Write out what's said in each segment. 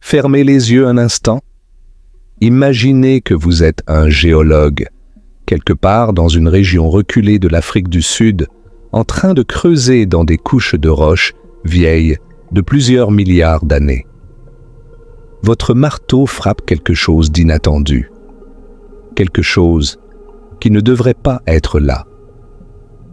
Fermez les yeux un instant. Imaginez que vous êtes un géologue, quelque part dans une région reculée de l'Afrique du Sud, en train de creuser dans des couches de roches vieilles de plusieurs milliards d'années. Votre marteau frappe quelque chose d'inattendu, quelque chose qui ne devrait pas être là.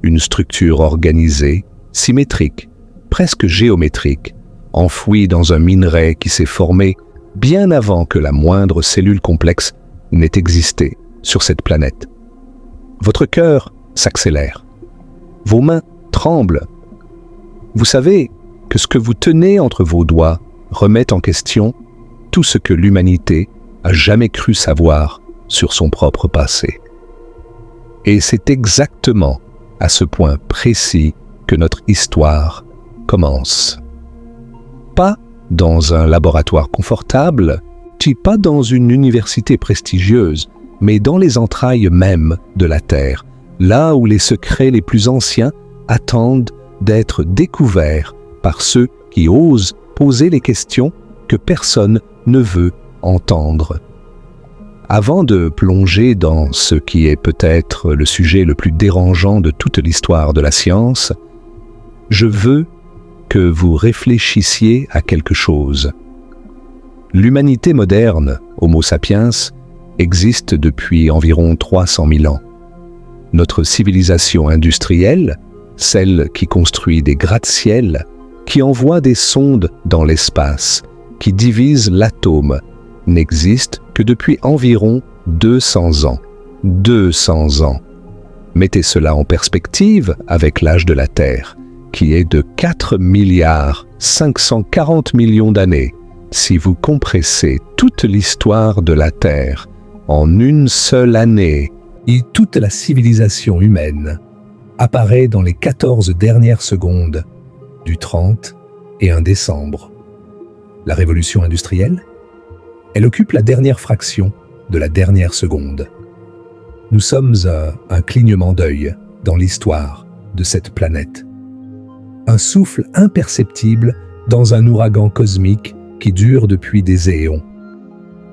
Une structure organisée, symétrique, presque géométrique, enfouie dans un minerai qui s'est formé bien avant que la moindre cellule complexe n'ait existé sur cette planète. Votre cœur s'accélère. Vos mains tremblent. Vous savez que ce que vous tenez entre vos doigts remet en question tout ce que l'humanité a jamais cru savoir sur son propre passé. Et c'est exactement à ce point précis que notre histoire commence. Pas dans un laboratoire confortable, pas dans une université prestigieuse, mais dans les entrailles mêmes de la Terre, là où les secrets les plus anciens attendent d'être découverts par ceux qui osent poser les questions que personne ne veut entendre. Avant de plonger dans ce qui est peut-être le sujet le plus dérangeant de toute l'histoire de la science, je veux que vous réfléchissiez à quelque chose. L'humanité moderne, Homo sapiens, existe depuis environ 300 000 ans. Notre civilisation industrielle, celle qui construit des gratte-ciel, qui envoie des sondes dans l'espace, qui divise l'atome, n'existe que depuis environ 200 ans. 200 ans. Mettez cela en perspective avec l'âge de la Terre, qui est de 4 milliards 540 millions d'années. Si vous compressez toute l'histoire de la Terre en une seule année, et toute la civilisation humaine apparaît dans les 14 dernières secondes du 30 et 1 décembre. La révolution industrielle, elle occupe la dernière fraction de la dernière seconde. Nous sommes à un clignement d'œil dans l'histoire de cette planète. Un souffle imperceptible dans un ouragan cosmique qui dure depuis des éons.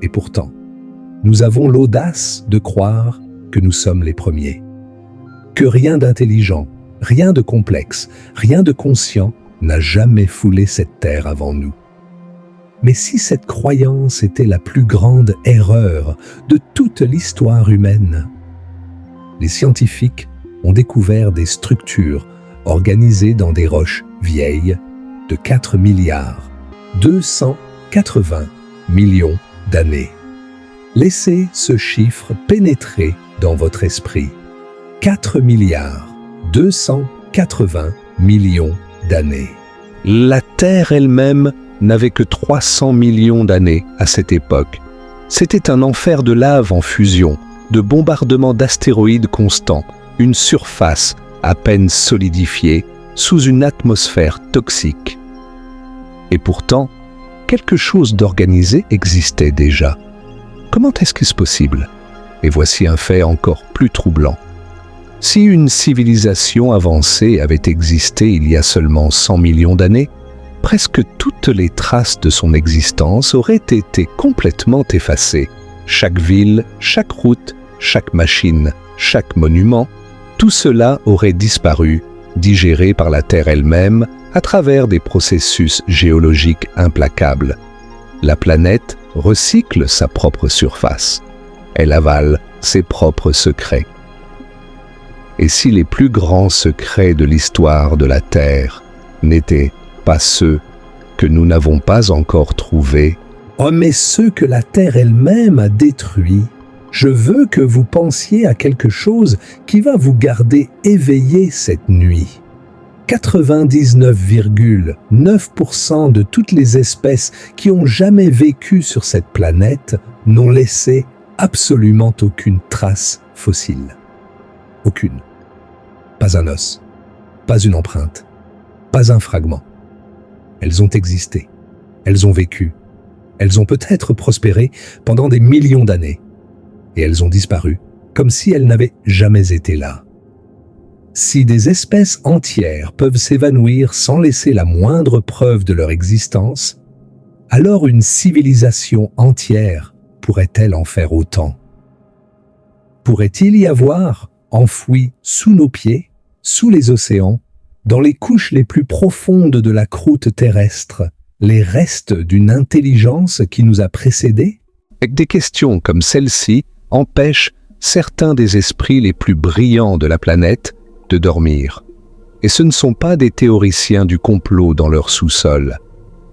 Et pourtant, nous avons l'audace de croire que nous sommes les premiers. Que rien d'intelligent, rien de complexe, rien de conscient n'a jamais foulé cette terre avant nous. Mais si cette croyance était la plus grande erreur de toute l'histoire humaine? Les scientifiques ont découvert des structures organisées dans des roches vieilles de 4 milliards 280 millions d'années. Laissez ce chiffre pénétrer dans votre esprit. 4 milliards 280 millions d'années. La Terre elle-même n'avait que 300 millions d'années à cette époque. C'était un enfer de lave en fusion, de bombardements d'astéroïdes constants, une surface à peine solidifiée sous une atmosphère toxique. Et pourtant, quelque chose d'organisé existait déjà. Comment est-ce que c'est possible? Et voici un fait encore plus troublant. Si une civilisation avancée avait existé il y a seulement 100 millions d'années, presque toutes les traces de son existence auraient été complètement effacées. Chaque ville, chaque route, chaque machine, chaque monument, tout cela aurait disparu, digéré par la Terre elle-même à travers des processus géologiques implacables. La planète recycle sa propre surface. Elle avale ses propres secrets. Et si les plus grands secrets de l'histoire de la Terre n'étaient pas ceux que nous n'avons pas encore trouvés, mais ceux que la Terre elle-même a détruits, je veux que vous pensiez à quelque chose qui va vous garder éveillé cette nuit. 99,9% de toutes les espèces qui ont jamais vécu sur cette planète n'ont laissé absolument aucune trace fossile. Aucune. Pas un os, pas une empreinte, pas un fragment. Elles ont existé, elles ont vécu, elles ont peut-être prospéré pendant des millions d'années, et elles ont disparu comme si elles n'avaient jamais été là. Si des espèces entières peuvent s'évanouir sans laisser la moindre preuve de leur existence, alors une civilisation entière pourrait-elle en faire autant? Pourrait-il y avoir, enfouis sous nos pieds, sous les océans, dans les couches les plus profondes de la croûte terrestre, les restes d'une intelligence qui nous a précédés? Des questions comme celle-ci empêchent certains des esprits les plus brillants de la planète de dormir. Et ce ne sont pas des théoriciens du complot dans leur sous-sol.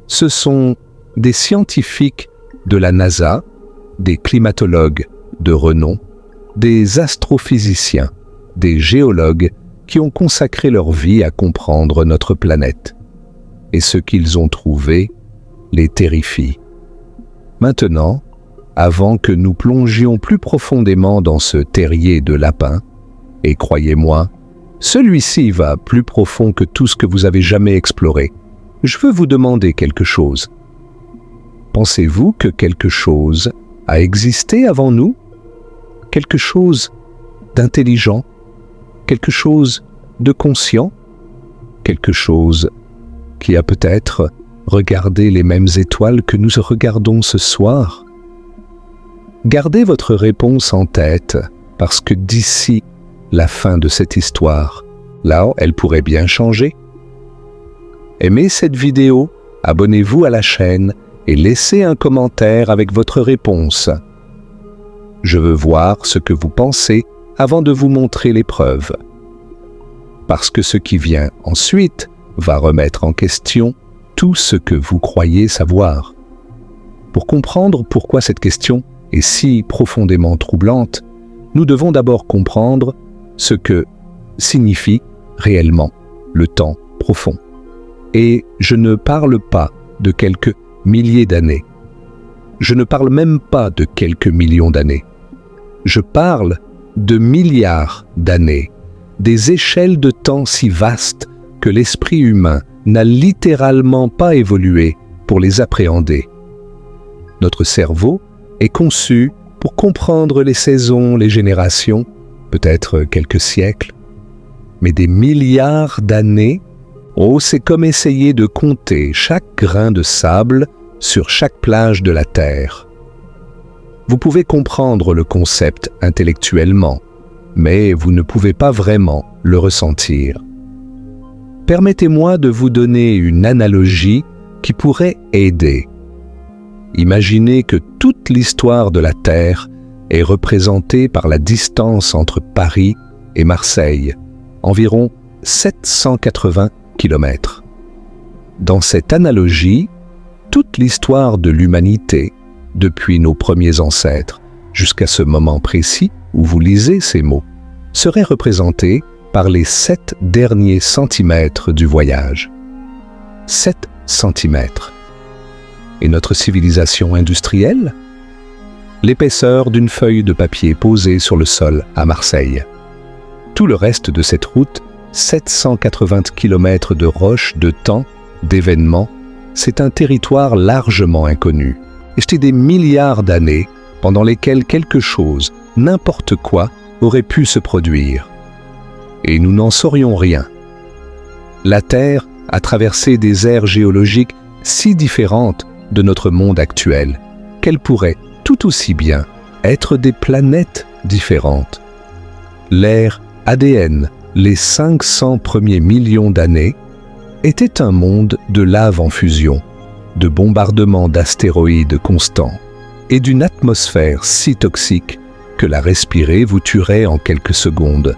Ce sont des scientifiques de la NASA, des climatologues de renom, des astrophysiciens, des géologues qui ont consacré leur vie à comprendre notre planète. Et ce qu'ils ont trouvé les terrifie. Maintenant, avant que nous plongions plus profondément dans ce terrier de lapins, et croyez-moi, celui-ci va plus profond que tout ce que vous avez jamais exploré, je veux vous demander quelque chose. Pensez-vous que quelque chose a existé avant nous? Quelque chose d'intelligent? Quelque chose de conscient? Quelque chose qui a peut-être regardé les mêmes étoiles que nous regardons ce soir? Gardez votre réponse en tête, parce que d'ici la fin de cette histoire, là, elle pourrait bien changer. Aimez cette vidéo, abonnez-vous à la chaîne et laissez un commentaire avec votre réponse. Je veux voir ce que vous pensez avant de vous montrer les preuves. Parce que ce qui vient ensuite va remettre en question tout ce que vous croyez savoir. Pour comprendre pourquoi cette question est si profondément troublante, nous devons d'abord comprendre ce que signifie réellement le temps profond. Et je ne parle pas de quelques milliers d'années. Je ne parle même pas de quelques millions d'années. Je parle de milliards d'années, des échelles de temps si vastes que l'esprit humain n'a littéralement pas évolué pour les appréhender. Notre cerveau est conçu pour comprendre les saisons, les générations, peut-être quelques siècles, mais des milliards d'années, oh, c'est comme essayer de compter chaque grain de sable sur chaque plage de la Terre. Vous pouvez comprendre le concept intellectuellement, mais vous ne pouvez pas vraiment le ressentir. Permettez-moi de vous donner une analogie qui pourrait aider. Imaginez que toute l'histoire de la Terre est représentée par la distance entre Paris et Marseille, environ 780 km. Dans cette analogie, toute l'histoire de l'humanité, depuis nos premiers ancêtres jusqu'à ce moment précis où vous lisez ces mots, serait représentée par les 7 derniers centimètres du voyage. 7 centimètres. Et notre civilisation industrielle? L'épaisseur d'une feuille de papier posée sur le sol à Marseille. Tout le reste de cette route, 780 km de roches, de temps, d'événements, c'est un territoire largement inconnu. Et c'était des milliards d'années pendant lesquelles quelque chose, n'importe quoi, aurait pu se produire. Et nous n'en saurions rien. La Terre a traversé des ères géologiques si différentes de notre monde actuel qu'elles pourraient tout aussi bien être des planètes différentes. L'ère ADN, les 500 premiers millions d'années, était un monde de lave en fusion, de bombardements d'astéroïdes constants et d'une atmosphère si toxique que la respirer vous tuerait en quelques secondes.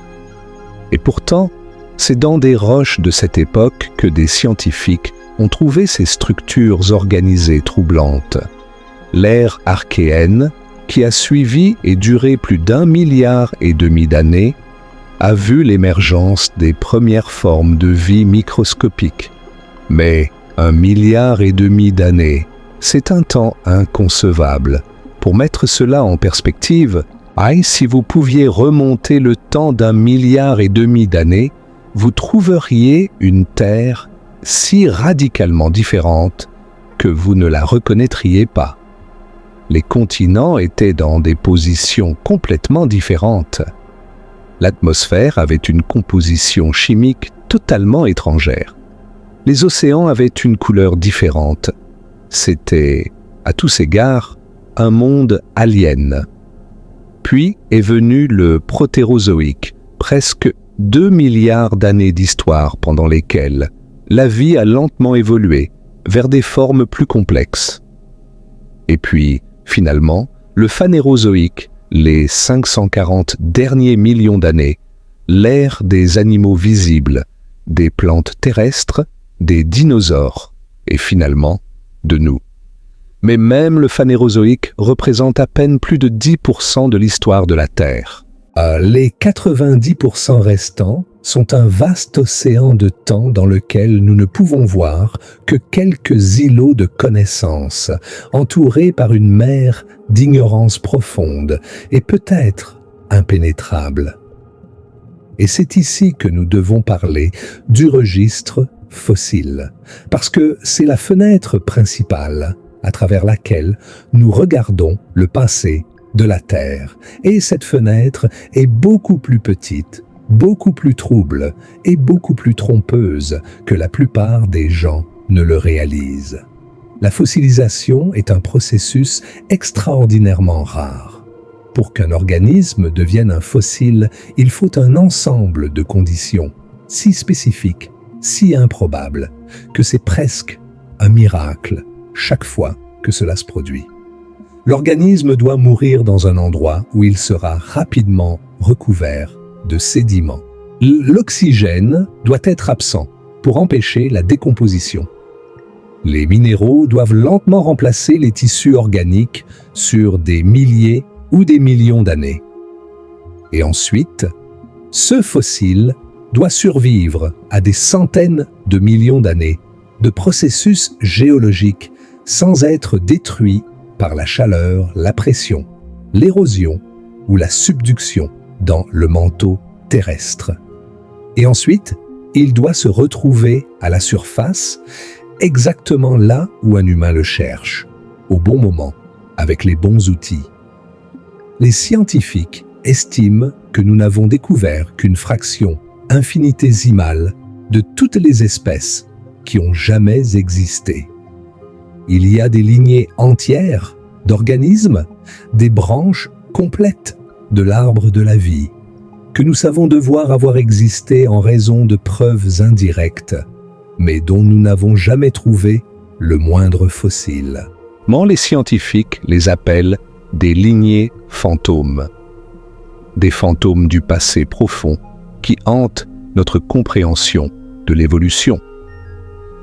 Et pourtant, c'est dans des roches de cette époque que des scientifiques ont trouvé ces structures organisées troublantes. L'ère archéenne, qui a suivi et duré plus d'1,5 milliard d'années, a vu l'émergence des premières formes de vie microscopiques. Mais 1,5 milliard d'années, c'est un temps inconcevable. Pour mettre cela en perspective, si vous pouviez remonter le temps d'1,5 milliard d'années, vous trouveriez une Terre si radicalement différente que vous ne la reconnaîtriez pas. Les continents étaient dans des positions complètement différentes. L'atmosphère avait une composition chimique totalement étrangère. Les océans avaient une couleur différente. C'était, à tous égards, un monde alien. Puis est venu le Protérozoïque, presque 2 milliards d'années d'histoire pendant lesquelles la vie a lentement évolué vers des formes plus complexes. Et puis, finalement, le Phanérozoïque, les 540 derniers millions d'années, l'ère des animaux visibles, des plantes terrestres, des dinosaures, et finalement, de nous. Mais même le Phanérozoïque représente à peine plus de 10% de l'histoire de la Terre. Les 90% restants sont un vaste océan de temps dans lequel nous ne pouvons voir que quelques îlots de connaissances, entourés par une mer d'ignorance profonde et peut-être impénétrable. Et c'est ici que nous devons parler du registre fossile, parce que c'est la fenêtre principale à travers laquelle nous regardons le passé de la Terre. Et cette fenêtre est beaucoup plus petite, beaucoup plus trouble et beaucoup plus trompeuse que la plupart des gens ne le réalisent. La fossilisation est un processus extraordinairement rare. Pour qu'un organisme devienne un fossile, il faut un ensemble de conditions si spécifiques, si improbables, que c'est presque un miracle chaque fois que cela se produit. L'organisme doit mourir dans un endroit où il sera rapidement recouvert de sédiments. L'oxygène doit être absent pour empêcher la décomposition. Les minéraux doivent lentement remplacer les tissus organiques sur des milliers ou des millions d'années. Et ensuite, ce fossile doit survivre à des centaines de millions d'années de processus géologiques sans être détruit par la chaleur, la pression, l'érosion ou la subduction dans le manteau terrestre. Et ensuite, il doit se retrouver à la surface, exactement là où un humain le cherche, au bon moment, avec les bons outils. Les scientifiques estiment que nous n'avons découvert qu'une fraction infinitésimale de toutes les espèces qui ont jamais existé. Il y a des lignées entières d'organismes, des branches complètes de l'arbre de la vie, que nous savons devoir avoir existé en raison de preuves indirectes, mais dont nous n'avons jamais trouvé le moindre fossile. Les scientifiques les appellent des lignées fantômes. Des fantômes du passé profond qui hantent notre compréhension de l'évolution.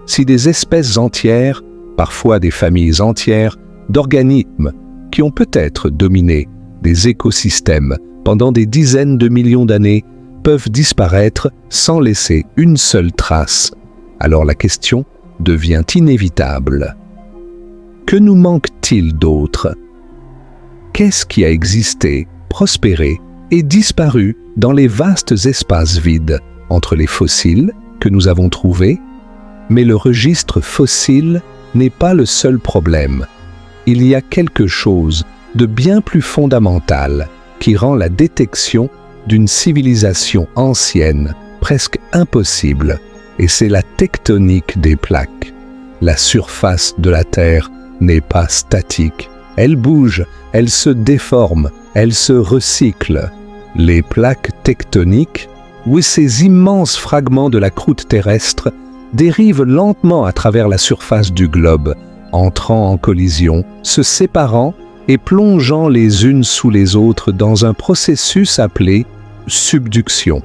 Si des espèces entières, parfois des familles entières, d'organismes qui ont peut-être dominé des écosystèmes pendant des dizaines de millions d'années peuvent disparaître sans laisser une seule trace, alors la question devient inévitable. Que nous manque-t-il d'autre? Qu'est-ce qui a existé, prospéré et disparu dans les vastes espaces vides entre les fossiles que nous avons trouvés? Mais le registre fossile n'est pas le seul problème. Il y a quelque chose de bien plus fondamental qui rend la détection d'une civilisation ancienne presque impossible, et c'est la tectonique des plaques. La surface de la Terre n'est pas statique. Elle bouge, elle se déforme, elle se recycle. Les plaques tectoniques, ou ces immenses fragments de la croûte terrestre, dérivent lentement à travers la surface du globe, entrant en collision, se séparant et plongeant les unes sous les autres dans un processus appelé subduction.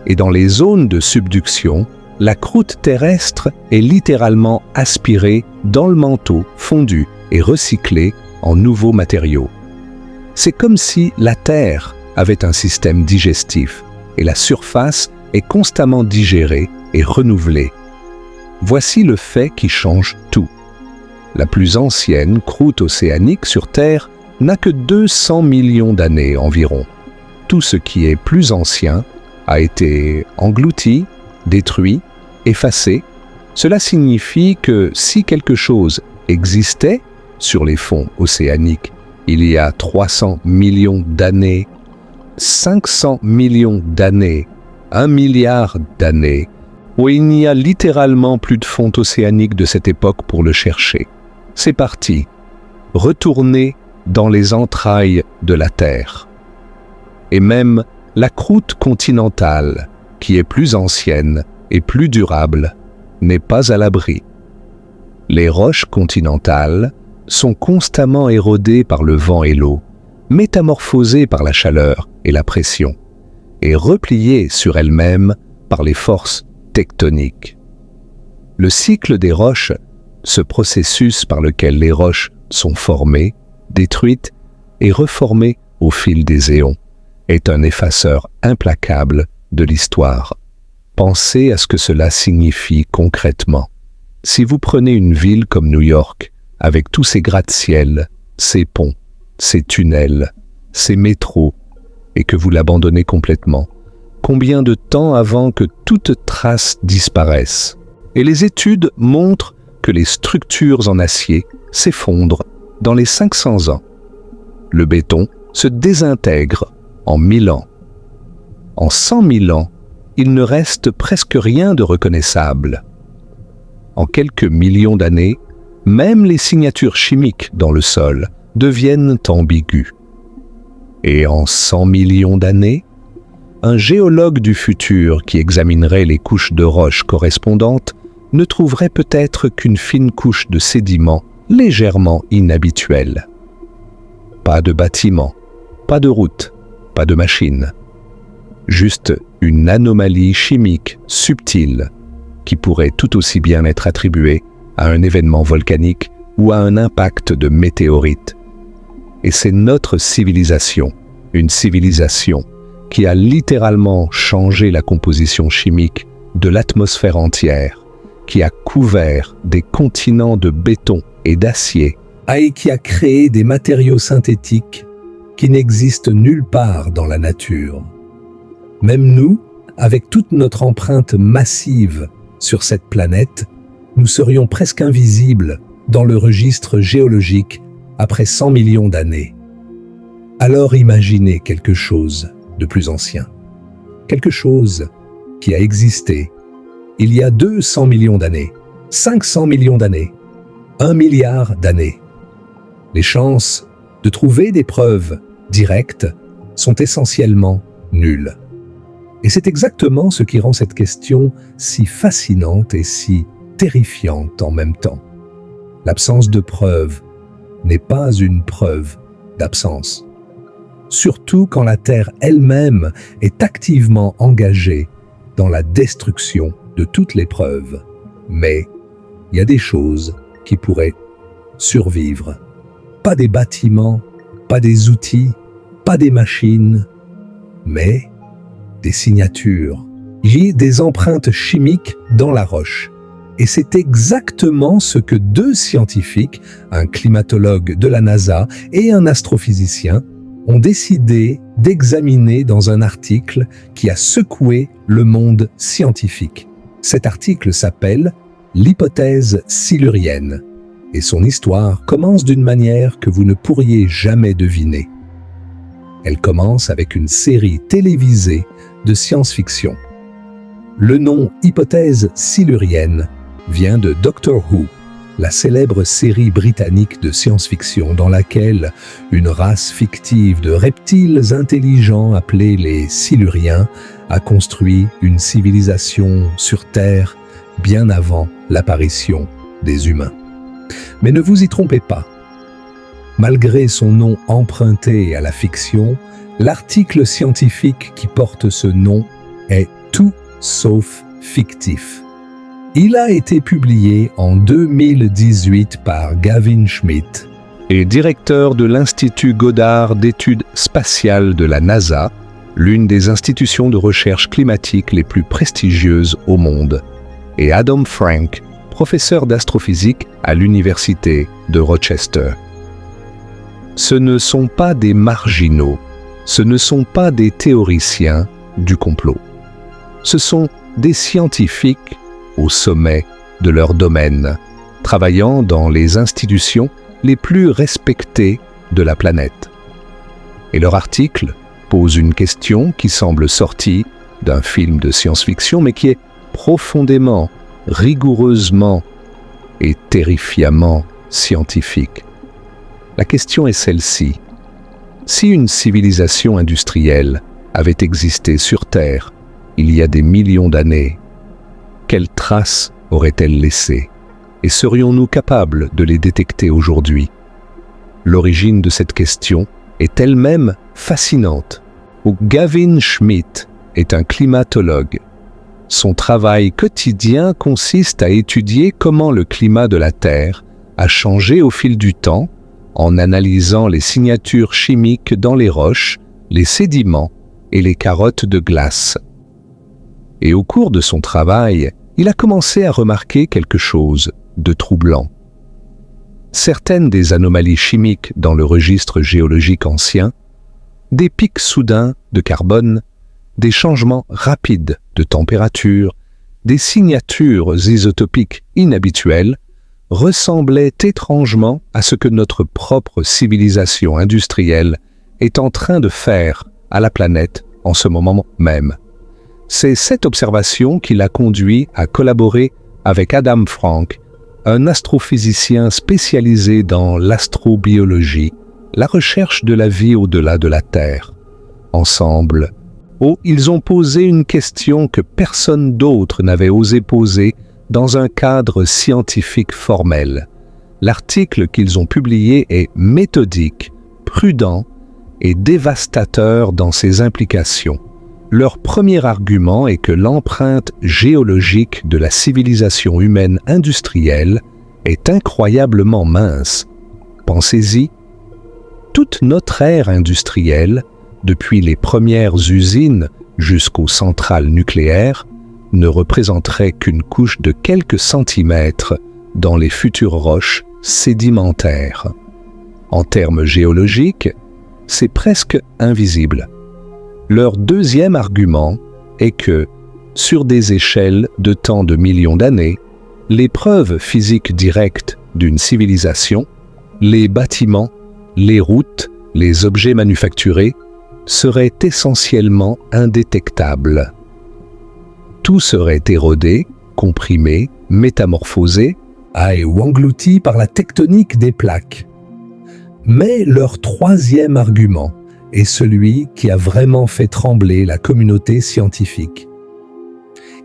Et dans les zones de subduction, la croûte terrestre est littéralement aspirée dans le manteau, fondue et recyclée en nouveaux matériaux. C'est comme si la Terre avait un système digestif et la surface est constamment digérée et renouvelée. Voici le fait qui change tout. La plus ancienne croûte océanique sur Terre n'a que 200 millions d'années environ. Tout ce qui est plus ancien a été englouti, détruit, effacé. Cela signifie que si quelque chose existait sur les fonds océaniques il y a 300 millions d'années, 500 millions d'années, 1 milliard d'années, où il n'y a littéralement plus de fonds océaniques de cette époque pour le chercher. c'est parti. Retournez dans les entrailles de la Terre. Et même la croûte continentale, qui est plus ancienne et plus durable, n'est pas à l'abri. Les roches continentales sont constamment érodées par le vent et l'eau, métamorphosées par la chaleur et la pression, et repliées sur elles-mêmes par les forces tectoniques. Le cycle des roches, ce processus par lequel les roches sont formées, détruites et reformées au fil des éons, est un effaceur implacable de l'histoire. Pensez à ce que cela signifie concrètement. Si vous prenez une ville comme New York, avec tous ses gratte-ciel, ses ponts, ses tunnels, ses métros, et que vous l'abandonnez complètement, combien de temps avant que toute trace disparaisse? Et les études montrent que les structures en acier s'effondrent dans les 500 ans. Le béton se désintègre en 1000 ans. En 100 000 ans, il ne reste presque rien de reconnaissable. En quelques millions d'années, même les signatures chimiques dans le sol deviennent ambiguës. Et en 100 millions d'années, un géologue du futur qui examinerait les couches de roches correspondantes ne trouverait peut-être qu'une fine couche de sédiments légèrement inhabituelle. Pas de bâtiment, pas de route, pas de machine. Juste une anomalie chimique subtile qui pourrait tout aussi bien être attribuée à un événement volcanique ou à un impact de météorite. Et c'est notre civilisation, une civilisation qui a littéralement changé la composition chimique de l'atmosphère entière, qui a couvert des continents de béton et d'acier, et qui a créé des matériaux synthétiques qui n'existent nulle part dans la nature. Même nous, avec toute notre empreinte massive sur cette planète, nous serions presque invisibles dans le registre géologique après 100 millions d'années. Alors imaginez quelque chose de plus ancien, quelque chose qui a existé il y a 200 millions d'années, 500 millions d'années, 1 milliard d'années. Les chances de trouver des preuves directes sont essentiellement nulles. Et c'est exactement ce qui rend cette question si fascinante et si terrifiante en même temps. L'absence de preuves n'est pas une preuve d'absence. Surtout quand la Terre elle-même est activement engagée dans la destruction de toutes les preuves. Mais il y a des choses qui pourraient survivre. Pas des bâtiments, pas des outils, pas des machines, mais des signatures. Il y a des empreintes chimiques dans la roche. Et c'est exactement ce que 2 scientifiques, un climatologue de la NASA et un astrophysicien, ont décidé d'examiner dans un article qui a secoué le monde scientifique. Cet article s'appelle « L'hypothèse silurienne » et son histoire commence d'une manière que vous ne pourriez jamais deviner. Elle commence avec une série télévisée de science-fiction. Le nom « hypothèse silurienne » vient de Doctor Who, la célèbre série britannique de science-fiction dans laquelle une race fictive de reptiles intelligents appelés les Siluriens a construit une civilisation sur Terre bien avant l'apparition des humains. Mais ne vous y trompez pas. Malgré son nom emprunté à la fiction, l'article scientifique qui porte ce nom est tout sauf fictif. Il a été publié en 2018 par Gavin Schmidt, et directeur de l'Institut Goddard d'études spatiales de la NASA, l'une des institutions de recherche climatique les plus prestigieuses au monde, et Adam Frank, professeur d'astrophysique à l'Université de Rochester. Ce ne sont pas des marginaux, ce ne sont pas des théoriciens du complot. Ce sont des scientifiques au sommet de leur domaine, travaillant dans les institutions les plus respectées de la planète. Et leur article pose une question qui semble sortie d'un film de science-fiction, mais qui est profondément, rigoureusement et terrifiamment scientifique. La question est celle-ci. Si une civilisation industrielle avait existé sur Terre il y a des millions d'années, quelles traces aurait-elle laissées? Et serions-nous capables de les détecter aujourd'hui? L'origine de cette question est elle-même fascinante. Gavin Schmidt est un climatologue. Son travail quotidien consiste à étudier comment le climat de la Terre a changé au fil du temps en analysant les signatures chimiques dans les roches, les sédiments et les carottes de glace. Et au cours de son travail, il a commencé à remarquer quelque chose de troublant. Certaines des anomalies chimiques dans le registre géologique ancien, des pics soudains de carbone, des changements rapides de température, des signatures isotopiques inhabituelles, ressemblaient étrangement à ce que notre propre civilisation industrielle est en train de faire à la planète en ce moment même. C'est cette observation qui l'a conduit à collaborer avec Adam Frank, un astrophysicien spécialisé dans l'astrobiologie, la recherche de la vie au-delà de la Terre. Ensemble, ils ont posé une question que personne d'autre n'avait osé poser dans un cadre scientifique formel. L'article qu'ils ont publié est méthodique, prudent et dévastateur dans ses implications. Leur premier argument est que l'empreinte géologique de la civilisation humaine industrielle est incroyablement mince. Pensez-y, toute notre ère industrielle, depuis les premières usines jusqu'aux centrales nucléaires, ne représenterait qu'une couche de quelques centimètres dans les futures roches sédimentaires. En termes géologiques, c'est presque invisible. Leur deuxième argument est que, sur des échelles de temps de millions d'années, les preuves physiques directes d'une civilisation, les bâtiments, les routes, les objets manufacturés, seraient essentiellement indétectables. Tout serait érodé, comprimé, métamorphosé, ou englouti par la tectonique des plaques. Mais leur troisième argument est celui qui a vraiment fait trembler la communauté scientifique.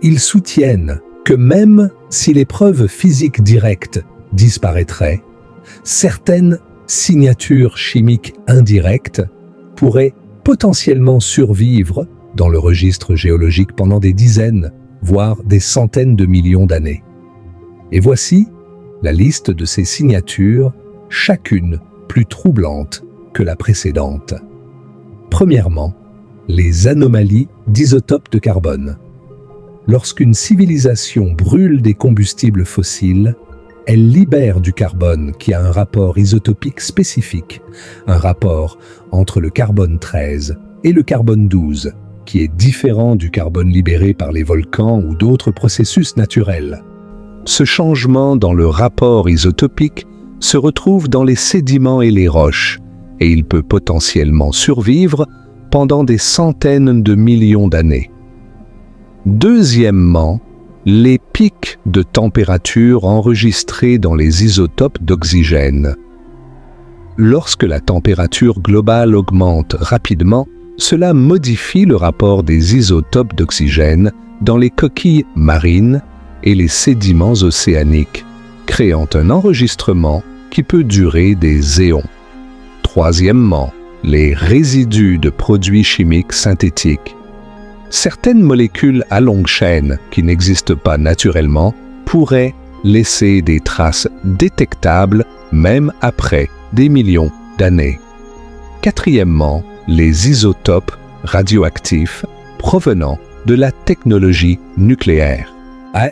Ils soutiennent que même si les preuves physiques directes disparaîtraient, certaines signatures chimiques indirectes pourraient potentiellement survivre dans le registre géologique pendant des dizaines, voire des centaines de millions d'années. Et voici la liste de ces signatures, chacune plus troublante que la précédente. Premièrement, les anomalies d'isotopes de carbone. Lorsqu'une civilisation brûle des combustibles fossiles, elle libère du carbone qui a un rapport isotopique spécifique, un rapport entre le carbone 13 et le carbone 12, qui est différent du carbone libéré par les volcans ou d'autres processus naturels. Ce changement dans le rapport isotopique se retrouve dans les sédiments et les roches, et il peut potentiellement survivre pendant des centaines de millions d'années. Deuxièmement, les pics de température enregistrés dans les isotopes d'oxygène. Lorsque la température globale augmente rapidement, cela modifie le rapport des isotopes d'oxygène dans les coquilles marines et les sédiments océaniques, créant un enregistrement qui peut durer des éons. Troisièmement, les résidus de produits chimiques synthétiques. Certaines molécules à longue chaîne qui n'existent pas naturellement pourraient laisser des traces détectables même après des millions d'années. Quatrièmement, les isotopes radioactifs provenant de la technologie nucléaire.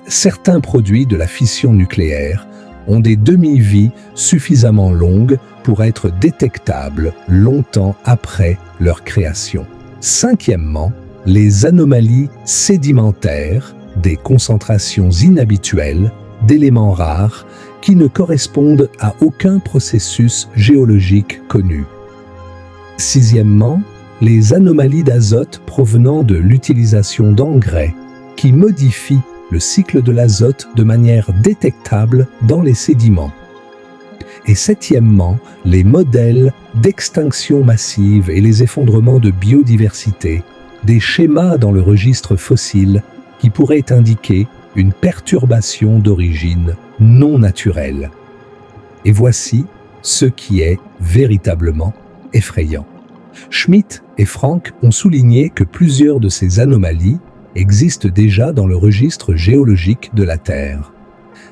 Certains produits de la fission nucléaire ont des demi-vies suffisamment longues pour être détectables longtemps après leur création. Cinquièmement, les anomalies sédimentaires, des concentrations inhabituelles d'éléments rares qui ne correspondent à aucun processus géologique connu. Sixièmement, les anomalies d'azote provenant de l'utilisation d'engrais qui modifient le cycle de l'azote de manière détectable dans les sédiments. Et septièmement, les modèles d'extinction massive et les effondrements de biodiversité, des schémas dans le registre fossile qui pourraient indiquer une perturbation d'origine non naturelle. Et voici ce qui est véritablement effrayant. Schmitt et Frank ont souligné que plusieurs de ces anomalies existent déjà dans le registre géologique de la Terre.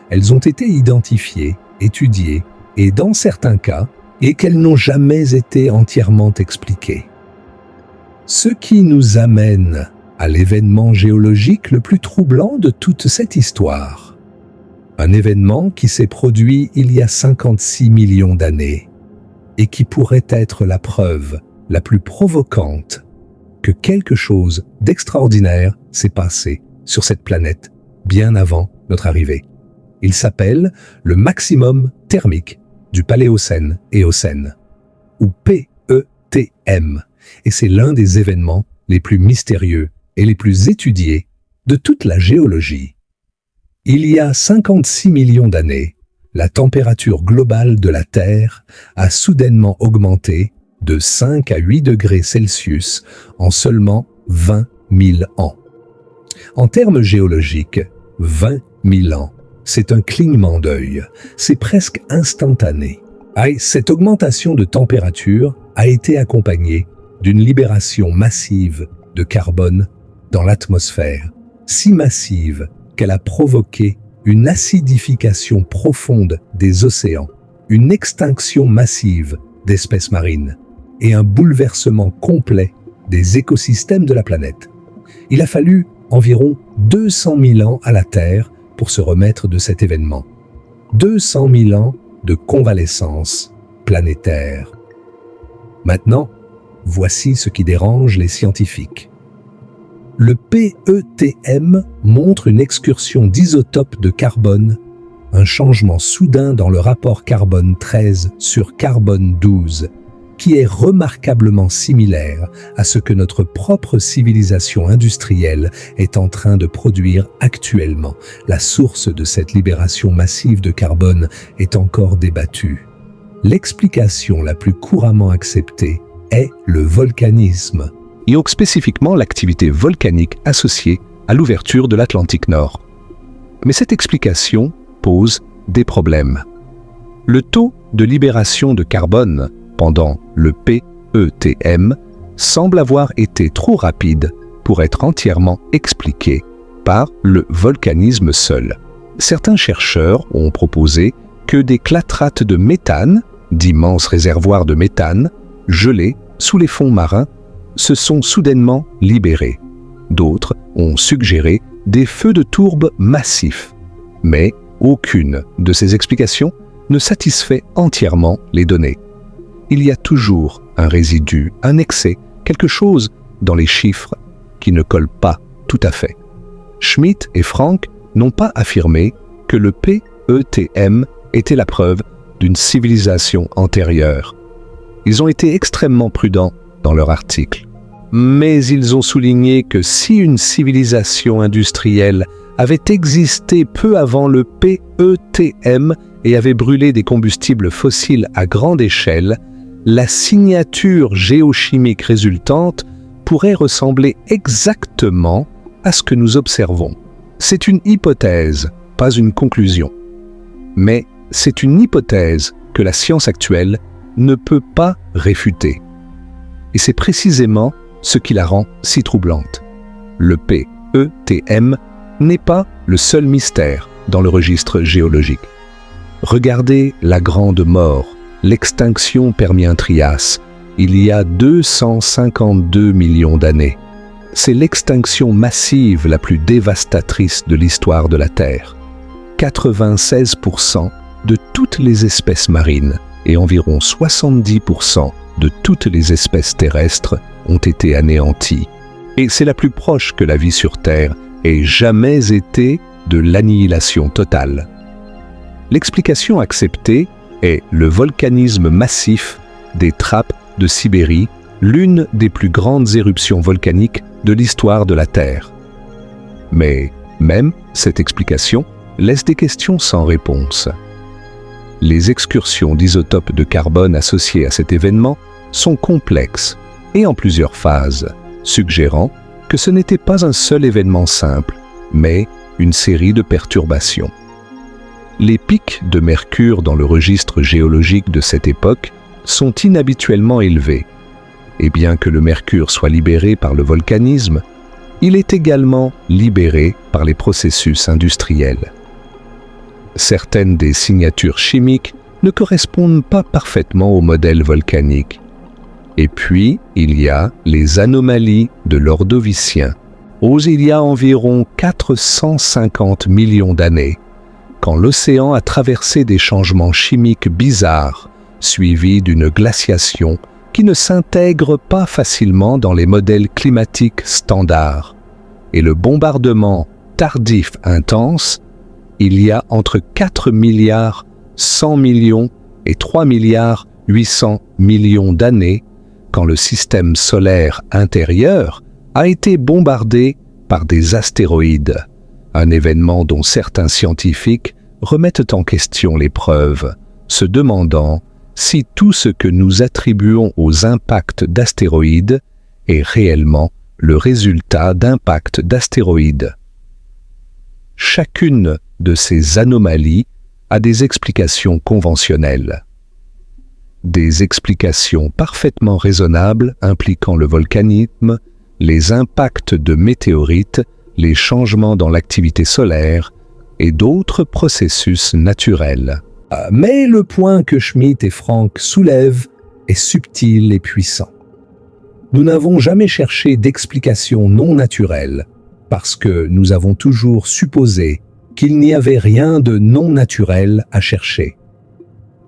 Elles ont été identifiées, étudiées et, dans certains cas, et qu'elles n'ont jamais été entièrement expliquées. Ce qui nous amène à l'événement géologique le plus troublant de toute cette histoire. Un événement qui s'est produit il y a 56 millions d'années et qui pourrait être la preuve la plus provocante que quelque chose d'extraordinaire s'est passé sur cette planète bien avant notre arrivée. Il s'appelle le maximum thermique du Paléocène-Éocène, ou PETM, et c'est l'un des événements les plus mystérieux et les plus étudiés de toute la géologie. Il y a 56 millions d'années, la température globale de la Terre a soudainement augmenté de 5 à 8 degrés Celsius en seulement 20 000 ans. En termes géologiques, 20 000 ans, c'est un clignement d'œil, c'est presque instantané. Cette augmentation de température a été accompagnée d'une libération massive de carbone dans l'atmosphère, si massive qu'elle a provoqué une acidification profonde des océans, une extinction massive d'espèces marines et un bouleversement complet des écosystèmes de la planète. Il a fallu environ 200 000 ans à la Terre pour se remettre de cet événement. 200 000 ans de convalescence planétaire. Maintenant, voici ce qui dérange les scientifiques. Le PETM montre une excursion d'isotopes de carbone, un changement soudain dans le rapport carbone 13 sur carbone 12, qui est remarquablement similaire à ce que notre propre civilisation industrielle est en train de produire actuellement. La source de cette libération massive de carbone est encore débattue. L'explication la plus couramment acceptée est le volcanisme. Et donc spécifiquement l'activité volcanique associée à l'ouverture de l'Atlantique Nord. Mais cette explication pose des problèmes. Le taux de libération de carbone pendant le PETM semble avoir été trop rapide pour être entièrement expliqué par le volcanisme seul. Certains chercheurs ont proposé que des clatrates de méthane, d'immenses réservoirs de méthane, gelés sous les fonds marins, se sont soudainement libérés. D'autres ont suggéré des feux de tourbe massifs. Mais aucune de ces explications ne satisfait entièrement les données. Il y a toujours un résidu, un excès, quelque chose dans les chiffres qui ne colle pas tout à fait. Schmitt et Frank n'ont pas affirmé que le PETM était la preuve d'une civilisation antérieure. Ils ont été extrêmement prudents dans leur article. Mais ils ont souligné que si une civilisation industrielle avait existé peu avant le PETM et avait brûlé des combustibles fossiles à grande échelle, la signature géochimique résultante pourrait ressembler exactement à ce que nous observons. C'est une hypothèse, pas une conclusion. Mais c'est une hypothèse que la science actuelle ne peut pas réfuter. Et c'est précisément ce qui la rend si troublante. Le PETM n'est pas le seul mystère dans le registre géologique. Regardez la Grande Mort, l'extinction Permien-Trias, il y a 252 millions d'années. C'est l'extinction massive la plus dévastatrice de l'histoire de la Terre. 96% de toutes les espèces marines et environ 70% de toutes les espèces terrestres ont été anéanties. Et c'est la plus proche que la vie sur Terre ait jamais été de l'annihilation totale. L'explication acceptée est le volcanisme massif des trappes de Sibérie, l'une des plus grandes éruptions volcaniques de l'histoire de la Terre. Mais même cette explication laisse des questions sans réponse. Les excursions d'isotopes de carbone associées à cet événement sont complexes et en plusieurs phases, suggérant que ce n'était pas un seul événement simple, mais une série de perturbations. Les pics de mercure dans le registre géologique de cette époque sont inhabituellement élevés, et bien que le mercure soit libéré par le volcanisme, il est également libéré par les processus industriels. Certaines des signatures chimiques ne correspondent pas parfaitement au modèle volcanique. Et puis, il y a les anomalies de l'Ordovicien, il y a environ 450 millions d'années, quand l'océan a traversé des changements chimiques bizarres, suivis d'une glaciation qui ne s'intègre pas facilement dans les modèles climatiques standards. Et le bombardement tardif intense, il y a entre 4 milliards 100 millions et 3 milliards 800 millions d'années, quand le système solaire intérieur a été bombardé par des astéroïdes, un événement dont certains scientifiques remettent en question les preuves, se demandant si tout ce que nous attribuons aux impacts d'astéroïdes est réellement le résultat d'impacts d'astéroïdes. Chacune de ces anomalies a des explications conventionnelles. Des explications parfaitement raisonnables impliquant le volcanisme, les impacts de météorites, les changements dans l'activité solaire et d'autres processus naturels. Mais le point que Schmitt et Frank soulèvent est subtil et puissant. Nous n'avons jamais cherché d'explication non naturelle parce que nous avons toujours supposé qu'il n'y avait rien de non naturel à chercher.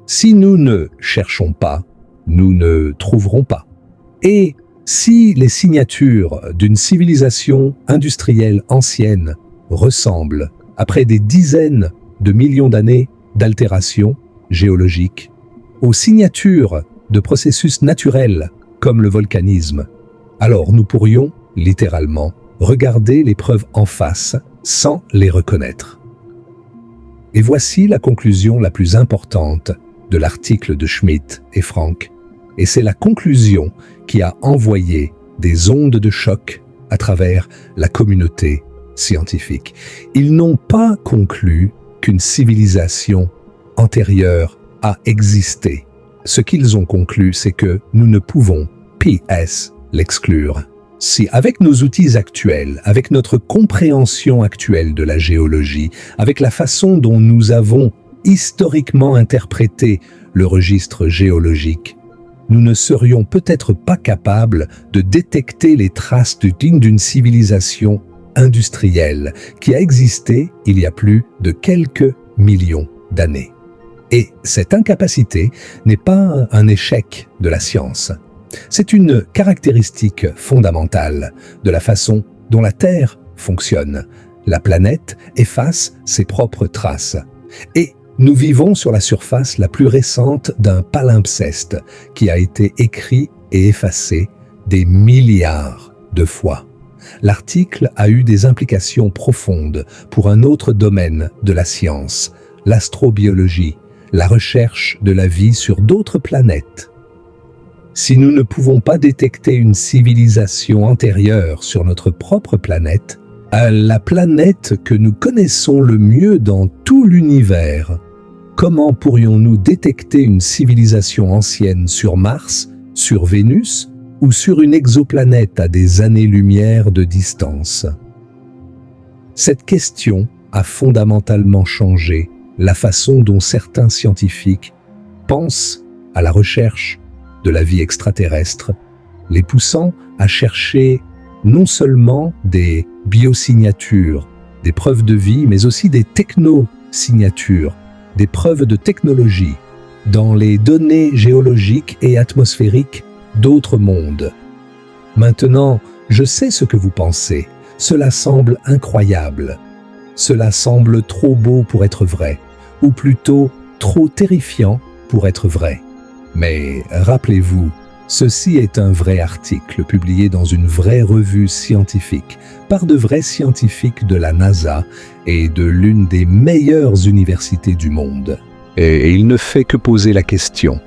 Si nous ne cherchons pas, nous ne trouverons pas. Et si les signatures d'une civilisation industrielle ancienne ressemblent, après des dizaines de millions d'années d'altérations géologiques, aux signatures de processus naturels comme le volcanisme, alors nous pourrions, littéralement, regarder les preuves en face sans les reconnaître. Et voici la conclusion la plus importante de l'article de Schmitt et Frank, et c'est la conclusion qui a envoyé des ondes de choc à travers la communauté scientifique. Ils n'ont pas conclu qu'une civilisation antérieure a existé. Ce qu'ils ont conclu, c'est que nous ne pouvons, PS, l'exclure. Si, avec nos outils actuels, avec notre compréhension actuelle de la géologie, avec la façon dont nous avons historiquement interprété le registre géologique, nous ne serions peut-être pas capables de détecter les traces d'une civilisation industrielle qui a existé il y a plus de quelques millions d'années. Et cette incapacité n'est pas un échec de la science. C'est une caractéristique fondamentale de la façon dont la Terre fonctionne. La planète efface ses propres traces. Et nous vivons sur la surface la plus récente d'un palimpseste qui a été écrit et effacé des milliards de fois. L'article a eu des implications profondes pour un autre domaine de la science, l'astrobiologie, la recherche de la vie sur d'autres planètes. Si nous ne pouvons pas détecter une civilisation antérieure sur notre propre planète, la planète que nous connaissons le mieux dans tout l'univers, comment pourrions-nous détecter une civilisation ancienne sur Mars, sur Vénus ou sur une exoplanète à des années-lumière de distance? Cette question a fondamentalement changé la façon dont certains scientifiques pensent à la recherche de la vie extraterrestre, les poussant à chercher non seulement des biosignatures, des preuves de vie, mais aussi des technosignatures, des preuves de technologie dans les données géologiques et atmosphériques d'autres mondes. Maintenant, je sais ce que vous pensez. Cela semble incroyable. Cela semble trop beau pour être vrai, ou plutôt trop terrifiant pour être vrai. Mais rappelez-vous, ceci est un vrai article publié dans une vraie revue scientifique par de vrais scientifiques de la NASA et de l'une des meilleures universités du monde. et il ne fait que poser la question.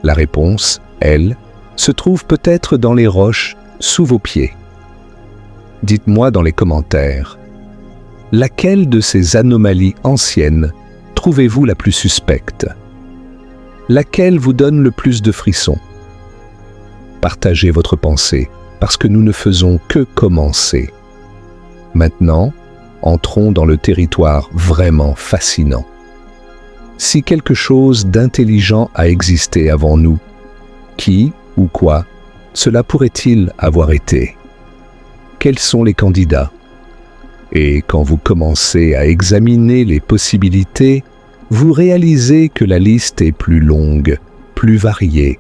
La réponse, elle, se trouve peut-être dans les roches sous vos pieds. Dites-moi dans les commentaires, laquelle de ces anomalies anciennes trouvez-vous la plus suspecte? Laquelle vous donne le plus de frissons? Partagez votre pensée, parce que nous ne faisons que commencer. Maintenant, entrons dans le territoire vraiment fascinant. Si quelque chose d'intelligent a existé avant nous, qui ou quoi cela pourrait-il avoir été? Quels sont les candidats? Et quand vous commencez à examiner les possibilités, vous réalisez que la liste est plus longue, plus variée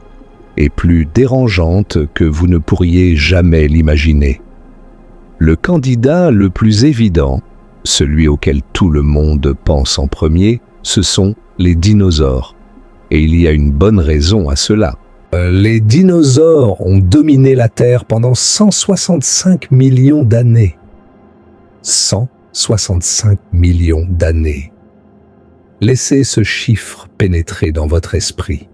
et plus dérangeante que vous ne pourriez jamais l'imaginer. Le candidat le plus évident, celui auquel tout le monde pense en premier, ce sont les dinosaures. Et il y a une bonne raison à cela. Les dinosaures ont dominé la Terre pendant 165 millions d'années. 165 millions d'années. Laissez ce chiffre pénétrer dans votre esprit.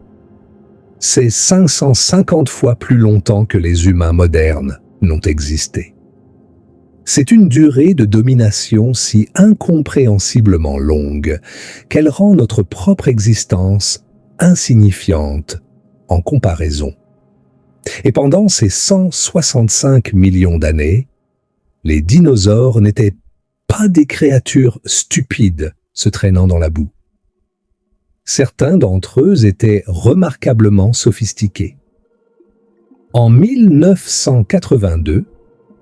C'est 550 fois plus longtemps que les humains modernes n'ont existé. C'est une durée de domination si incompréhensiblement longue qu'elle rend notre propre existence insignifiante en comparaison. Et pendant ces 165 millions d'années, les dinosaures n'étaient pas des créatures stupides se traînant dans la boue. Certains d'entre eux étaient remarquablement sophistiqués. En 1982,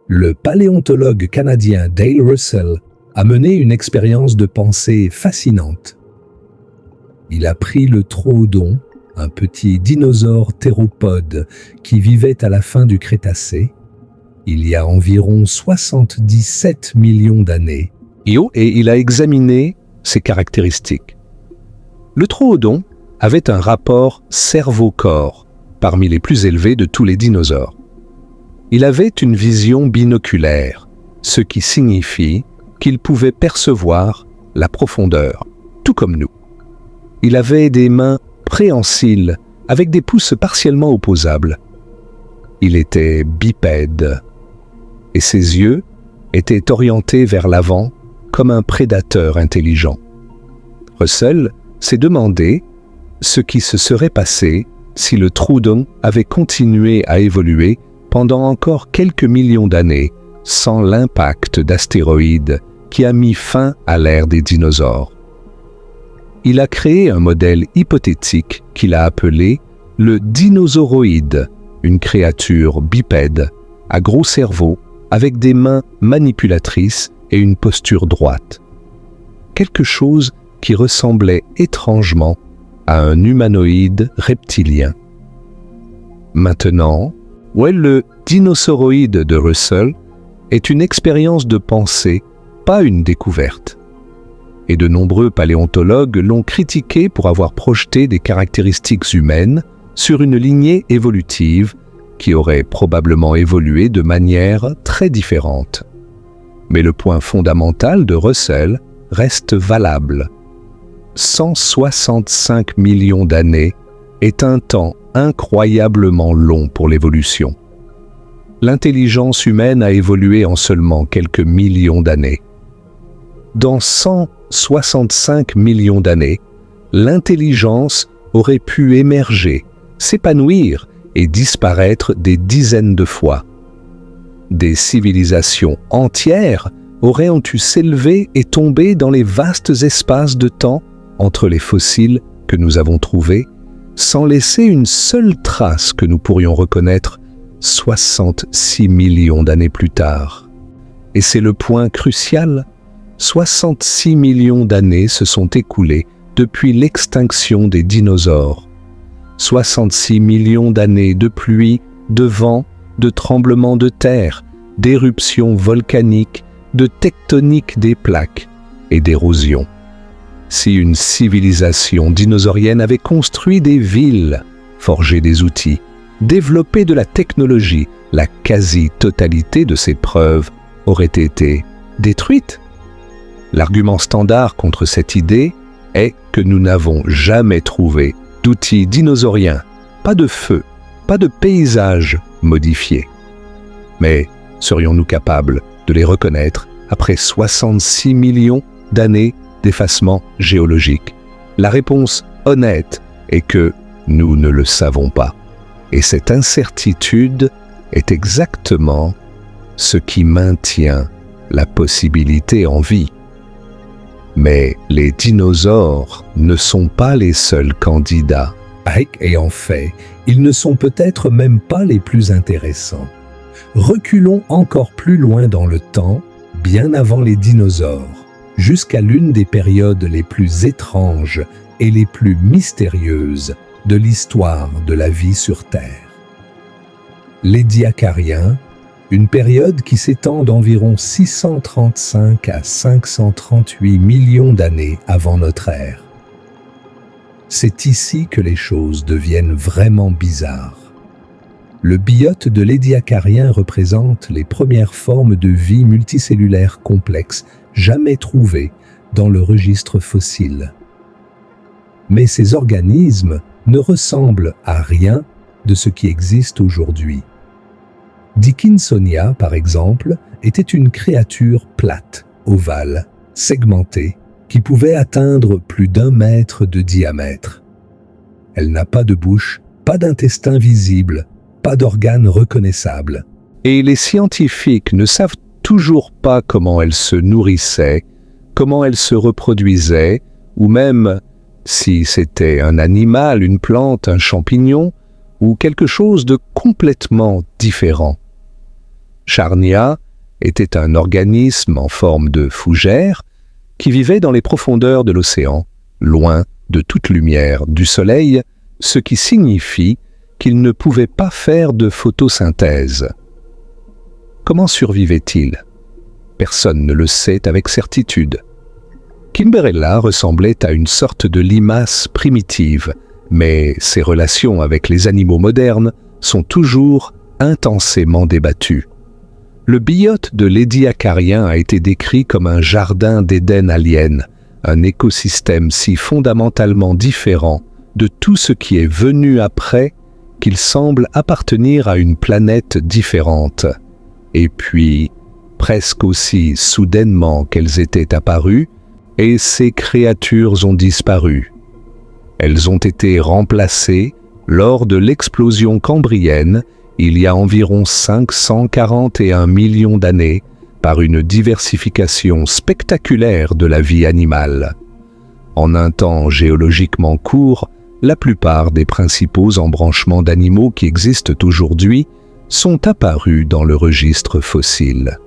le paléontologue canadien Dale Russell a mené une expérience de pensée fascinante. Il a pris le troodon, un petit dinosaure théropode qui vivait à la fin du Crétacé, il y a environ 77 millions d'années, et il a examiné ses caractéristiques. Le troodon avait un rapport cerveau-corps parmi les plus élevés de tous les dinosaures. Il avait une vision binoculaire, ce qui signifie qu'il pouvait percevoir la profondeur, tout comme nous. Il avait des mains préhensiles avec des pouces partiellement opposables. Il était bipède et ses yeux étaient orientés vers l'avant comme un prédateur intelligent. Russell s'est demandé ce qui se serait passé si le troodon avait continué à évoluer pendant encore quelques millions d'années sans l'impact d'astéroïdes qui a mis fin à l'ère des dinosaures. Il a créé un modèle hypothétique qu'il a appelé le dinosauroïde, une créature bipède, à gros cerveau, avec des mains manipulatrices et une posture droite. Quelque chose qui ressemblait étrangement à un humanoïde reptilien. Maintenant, le dinosauroïde de Russell est une expérience de pensée, pas une découverte. Et de nombreux paléontologues l'ont critiqué pour avoir projeté des caractéristiques humaines sur une lignée évolutive qui aurait probablement évolué de manière très différente. Mais le point fondamental de Russell reste valable. 165 millions d'années est un temps incroyablement long pour l'évolution. L'intelligence humaine a évolué en seulement quelques millions d'années. Dans 165 millions d'années, l'intelligence aurait pu émerger, s'épanouir et disparaître des dizaines de fois. Des civilisations entières auraient dû s'élever et tomber dans les vastes espaces de temps entre les fossiles que nous avons trouvés, sans laisser une seule trace que nous pourrions reconnaître 66 millions d'années plus tard. Et c'est le point crucial, 66 millions d'années se sont écoulées depuis l'extinction des dinosaures. 66 millions d'années de pluie, de vent, de tremblements de terre, d'éruptions volcaniques, de tectonique des plaques et d'érosion. Si une civilisation dinosaurienne avait construit des villes, forgé des outils, développé de la technologie, la quasi-totalité de ces preuves aurait été détruite. L'argument standard contre cette idée est que nous n'avons jamais trouvé d'outils dinosauriens, pas de feu, pas de paysage modifié. Mais serions-nous capables de les reconnaître après 66 millions d'années d'effacement géologique? La réponse honnête est que nous ne le savons pas. Et cette incertitude est exactement ce qui maintient la possibilité en vie. Mais les dinosaures ne sont pas les seuls candidats. Et en fait, ils ne sont peut-être même pas les plus intéressants. Reculons encore plus loin dans le temps, bien avant les dinosaures, jusqu'à l'une des périodes les plus étranges et les plus mystérieuses de l'histoire de la vie sur Terre. L'Édiacariens, une période qui s'étend d'environ 635 à 538 millions d'années avant notre ère. C'est ici que les choses deviennent vraiment bizarres. Le biote de l'Édiacarien représente les premières formes de vie multicellulaire complexes jamais trouvées dans le registre fossile. Mais ces organismes ne ressemblent à rien de ce qui existe aujourd'hui. Dickinsonia, par exemple, était une créature plate, ovale, segmentée, qui pouvait atteindre plus d'1 mètre de diamètre. Elle n'a pas de bouche, pas d'intestin visible, pas d'organes reconnaissables. Et les scientifiques ne savent toujours pas comment elle se nourrissait, comment elle se reproduisait, ou même si c'était un animal, une plante, un champignon, ou quelque chose de complètement différent. Charnia était un organisme en forme de fougère qui vivait dans les profondeurs de l'océan, loin de toute lumière du soleil, ce qui signifie qu'il ne pouvait pas faire de photosynthèse. Comment survivait-il? Personne ne le sait avec certitude. Kimberella ressemblait à une sorte de limace primitive, mais ses relations avec les animaux modernes sont toujours intensément débattues. Le biote de l'Édiacarien a été décrit comme un jardin d'Éden alien, un écosystème si fondamentalement différent de tout ce qui est venu après qu'il semble appartenir à une planète différente. Et puis, presque aussi soudainement qu'elles étaient apparues, et ces créatures ont disparu. Elles ont été remplacées lors de l'explosion cambrienne il y a environ 541 millions d'années par une diversification spectaculaire de la vie animale. En un temps géologiquement court, la plupart des principaux embranchements d'animaux qui existent aujourd'hui sont apparus dans le registre fossile.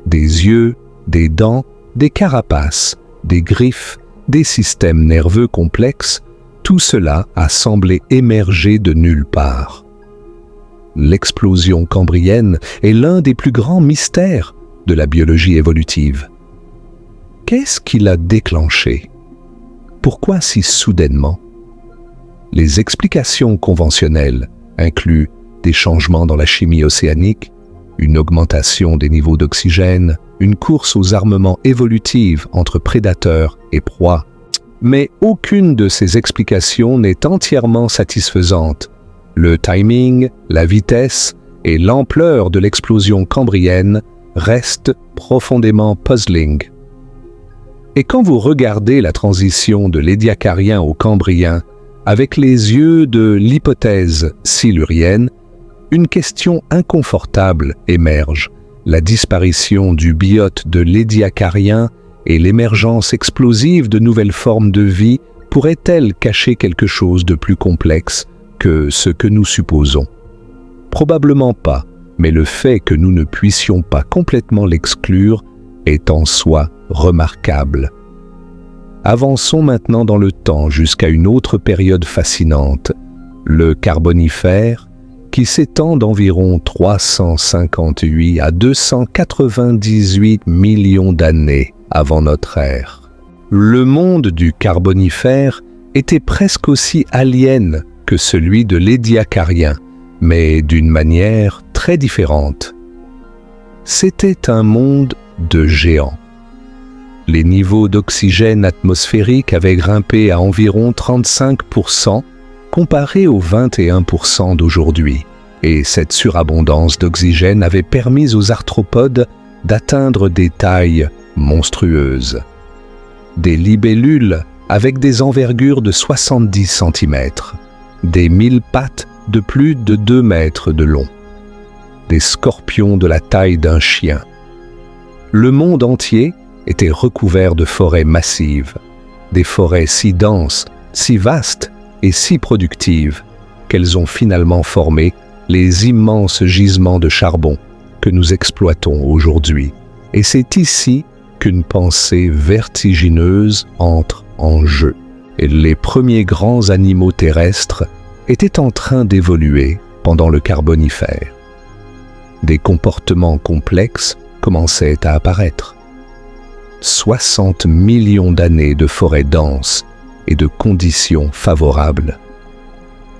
Des yeux, des dents, des carapaces, des griffes, des systèmes nerveux complexes, tout cela a semblé émerger de nulle part. L'explosion cambrienne est l'un des plus grands mystères de la biologie évolutive. Qu'est-ce qui l'a déclenché? Pourquoi si soudainement? Les explications conventionnelles incluent des changements dans la chimie océanique, une augmentation des niveaux d'oxygène, une course aux armements évolutifs entre prédateurs et proies. Mais aucune de ces explications n'est entièrement satisfaisante. Le timing, la vitesse et l'ampleur de l'explosion cambrienne restent profondément puzzling. Et quand vous regardez la transition de l'Édiacarien au Cambrien avec les yeux de l'hypothèse silurienne, une question inconfortable émerge. La disparition du biote de l'Édiacarien et l'émergence explosive de nouvelles formes de vie pourraient-elles cacher quelque chose de plus complexe que ce que nous supposons? Probablement pas, mais le fait que nous ne puissions pas complètement l'exclure est en soi remarquable. Avançons maintenant dans le temps jusqu'à une autre période fascinante, le Carbonifère, qui s'étend d'environ 358 à 298 millions d'années avant notre ère. Le monde du Carbonifère était presque aussi alien que celui de l'Édiacarien, mais d'une manière très différente. C'était un monde de géants. Les niveaux d'oxygène atmosphérique avaient grimpé à environ 35% comparé aux 21% d'aujourd'hui. Et cette surabondance d'oxygène avait permis aux arthropodes d'atteindre des tailles monstrueuses. Des libellules avec des envergures de 70 cm, des 1000 pattes de plus de 2 mètres de long, des scorpions de la taille d'un chien. Le monde entier était recouvert de forêts massives, des forêts si denses, si vastes et si productives qu'elles ont finalement formé les immenses gisements de charbon que nous exploitons aujourd'hui. Et c'est ici qu'une pensée vertigineuse entre en jeu. Et les premiers grands animaux terrestres étaient en train d'évoluer pendant le Carbonifère. Des comportements complexes commençaient à apparaître. 60 millions d'années de forêts denses et de conditions favorables.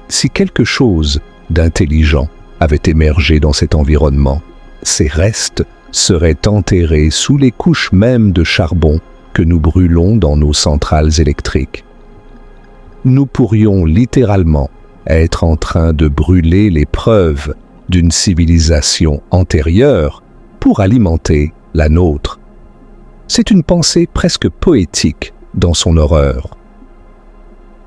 Si quelque chose d'intelligent avait émergé dans cet environnement, ces restes seraient enterrés sous les couches mêmes de charbon que nous brûlons dans nos centrales électriques. Nous pourrions littéralement être en train de brûler les preuves d'une civilisation antérieure pour alimenter la nôtre. C'est une pensée presque poétique dans son horreur.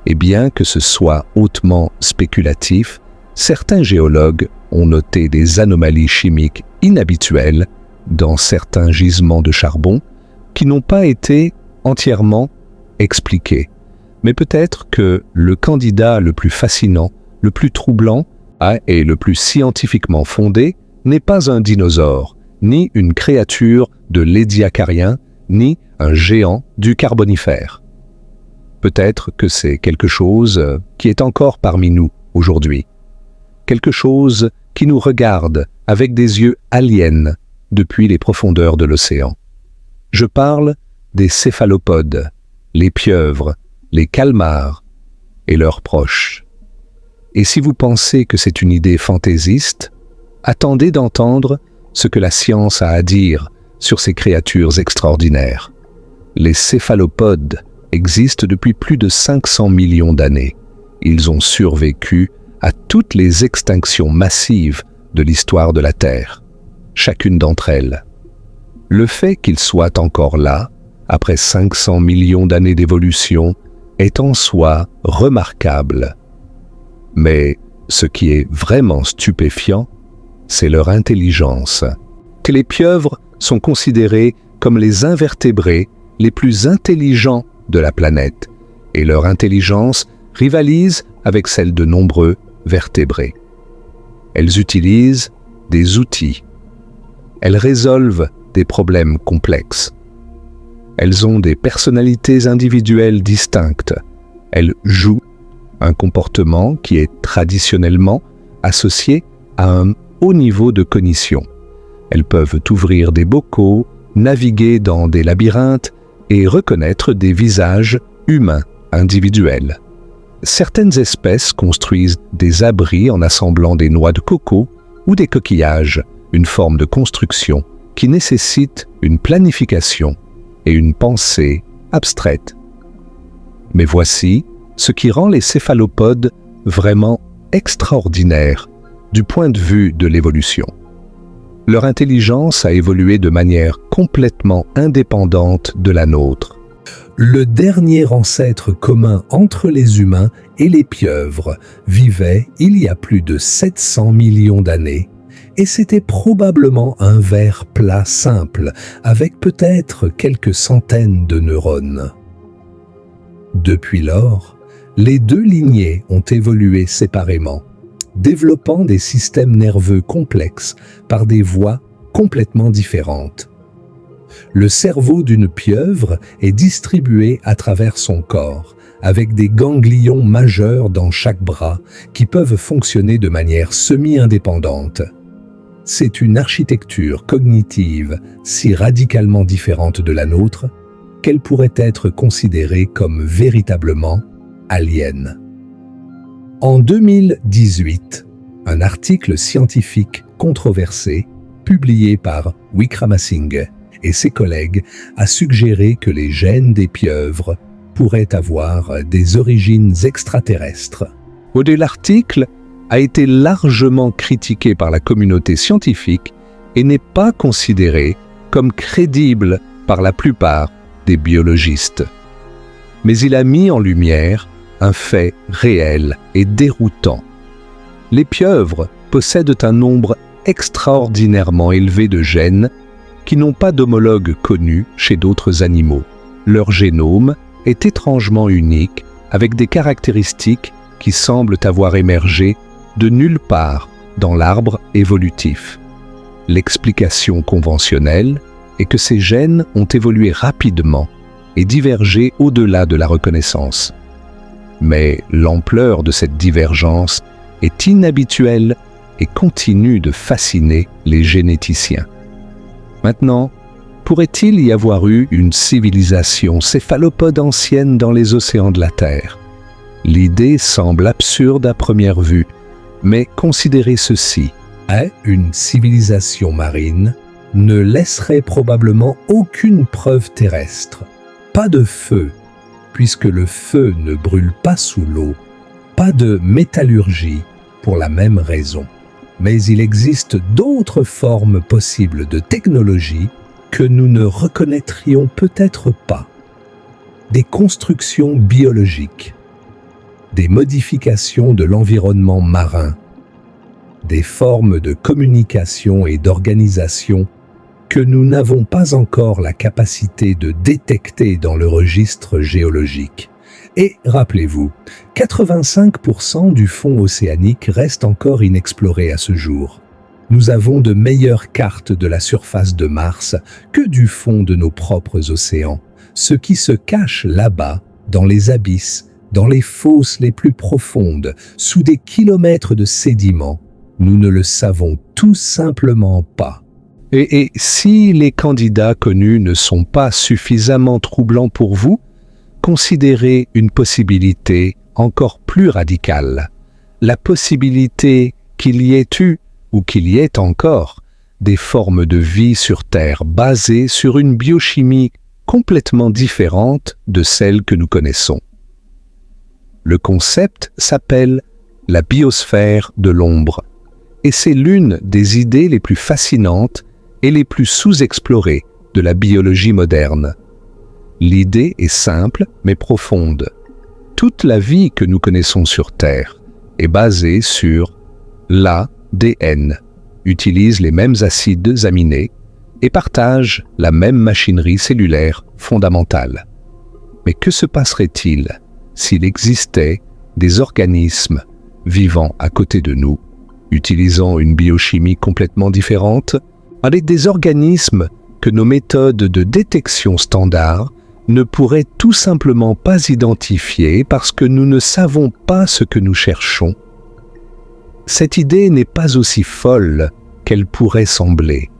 Et bien que ce soit hautement spéculatif, certains géologues ont noté des anomalies chimiques inhabituelles dans certains gisements de charbon qui n'ont pas été entièrement expliquées. Mais peut-être que le candidat le plus fascinant, le plus troublant et le plus scientifiquement fondé n'est pas un dinosaure, ni une créature de l'Édiacarien, ni un géant du Carbonifère. Peut-être que c'est quelque chose qui est encore parmi nous aujourd'hui. Quelque chose qui nous regarde avec des yeux aliens depuis les profondeurs de l'océan. Je parle des céphalopodes, les pieuvres, les calmars et leurs proches. Et si vous pensez que c'est une idée fantaisiste, attendez d'entendre ce que la science a à dire sur ces créatures extraordinaires. Les céphalopodes existent depuis plus de 500 millions d'années. Ils ont survécu à toutes les extinctions massives de l'histoire de la Terre, chacune d'entre elles. Le fait qu'ils soient encore là, après 500 millions d'années d'évolution, est en soi remarquable. Mais ce qui est vraiment stupéfiant, c'est leur intelligence. Que les pieuvres sont considérés comme les invertébrés les plus intelligents de la planète, et leur intelligence rivalise avec celle de nombreux vertébrés. Elles utilisent des outils. Elles résolvent des problèmes complexes. Elles ont des personnalités individuelles distinctes. Elles jouent un comportement qui est traditionnellement associé à un haut niveau de cognition. Elles peuvent ouvrir des bocaux, naviguer dans des labyrinthes et reconnaître des visages humains individuels. Certaines espèces construisent des abris en assemblant des noix de coco ou des coquillages, une forme de construction qui nécessite une planification et une pensée abstraite. Mais voici ce qui rend les céphalopodes vraiment extraordinaires du point de vue de l'évolution. Leur intelligence a évolué de manière complètement indépendante de la nôtre. Le dernier ancêtre commun entre les humains et les pieuvres vivait il y a plus de 700 millions d'années, et c'était probablement un ver plat simple, avec peut-être quelques centaines de neurones. Depuis lors, les deux lignées ont évolué séparément, développant des systèmes nerveux complexes par des voies complètement différentes. Le cerveau d'une pieuvre est distribué à travers son corps, avec des ganglions majeurs dans chaque bras qui peuvent fonctionner de manière semi-indépendante. C'est une architecture cognitive si radicalement différente de la nôtre qu'elle pourrait être considérée comme véritablement alien. En 2018, un article scientifique controversé, publié par Wickramasinghe et ses collègues a suggéré que les gènes des pieuvres pourraient avoir des origines extraterrestres. L'article a été largement critiqué par la communauté scientifique et n'est pas considéré comme crédible par la plupart des biologistes. Mais il a mis en lumière un fait réel et déroutant. Les pieuvres possèdent un nombre extraordinairement élevé de gènes qui n'ont pas d'homologue connu chez d'autres animaux. Leur génome est étrangement unique, avec des caractéristiques qui semblent avoir émergé de nulle part dans l'arbre évolutif. L'explication conventionnelle est que ces gènes ont évolué rapidement et divergé au-delà de la reconnaissance. Mais l'ampleur de cette divergence est inhabituelle et continue de fasciner les généticiens. Maintenant, pourrait-il y avoir eu une civilisation céphalopode ancienne dans les océans de la Terre? L'idée semble absurde à première vue, mais considérez ceci. Une civilisation marine ne laisserait probablement aucune preuve terrestre. Pas de feu, puisque le feu ne brûle pas sous l'eau. Pas de métallurgie, pour la même raison. Mais il existe d'autres formes possibles de technologie que nous ne reconnaîtrions peut-être pas. Des constructions biologiques, des modifications de l'environnement marin, des formes de communication et d'organisation que nous n'avons pas encore la capacité de détecter dans le registre géologique. Et rappelez-vous, 85% du fond océanique reste encore inexploré à ce jour. Nous avons de meilleures cartes de la surface de Mars que du fond de nos propres océans. Ce qui se cache là-bas, dans les abysses, dans les fosses les plus profondes, sous des kilomètres de sédiments, nous ne le savons tout simplement pas. Et si les candidats connus ne sont pas suffisamment troublants pour vous, considérez une possibilité encore plus radicale. La possibilité qu'il y ait eu, ou qu'il y ait encore, des formes de vie sur Terre basées sur une biochimie complètement différente de celle que nous connaissons. Le concept s'appelle la biosphère de l'ombre, et c'est l'une des idées les plus fascinantes et les plus sous-explorées de la biologie moderne. L'idée est simple mais profonde. Toute la vie que nous connaissons sur Terre est basée sur l'ADN, utilise les mêmes acides aminés et partage la même machinerie cellulaire fondamentale. Mais que se passerait-il s'il existait des organismes vivant à côté de nous, utilisant une biochimie complètement différente, avec des organismes que nos méthodes de détection standard ne pourraient tout simplement pas identifier parce que nous ne savons pas ce que nous cherchons? Cette idée n'est pas aussi folle qu'elle pourrait sembler.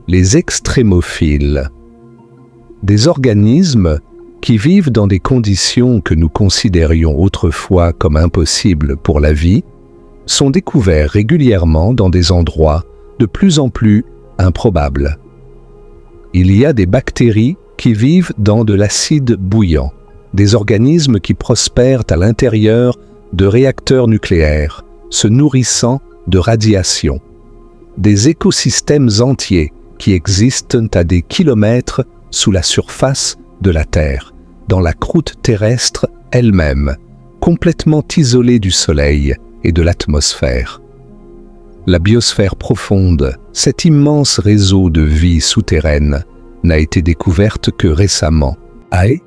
Les extrémophiles, des organismes qui vivent dans des conditions que nous considérions autrefois comme impossibles pour la vie, sont découverts régulièrement dans des endroits de plus en plus improbables. Il y a des bactéries qui vivent dans de l'acide bouillant, des organismes qui prospèrent à l'intérieur de réacteurs nucléaires, se nourrissant de radiation, des écosystèmes entiers qui existent à des kilomètres sous la surface de la Terre, dans la croûte terrestre elle-même, complètement isolée du Soleil et de l'atmosphère. La biosphère profonde, cet immense réseau de vie souterraine, n'a été découverte que récemment.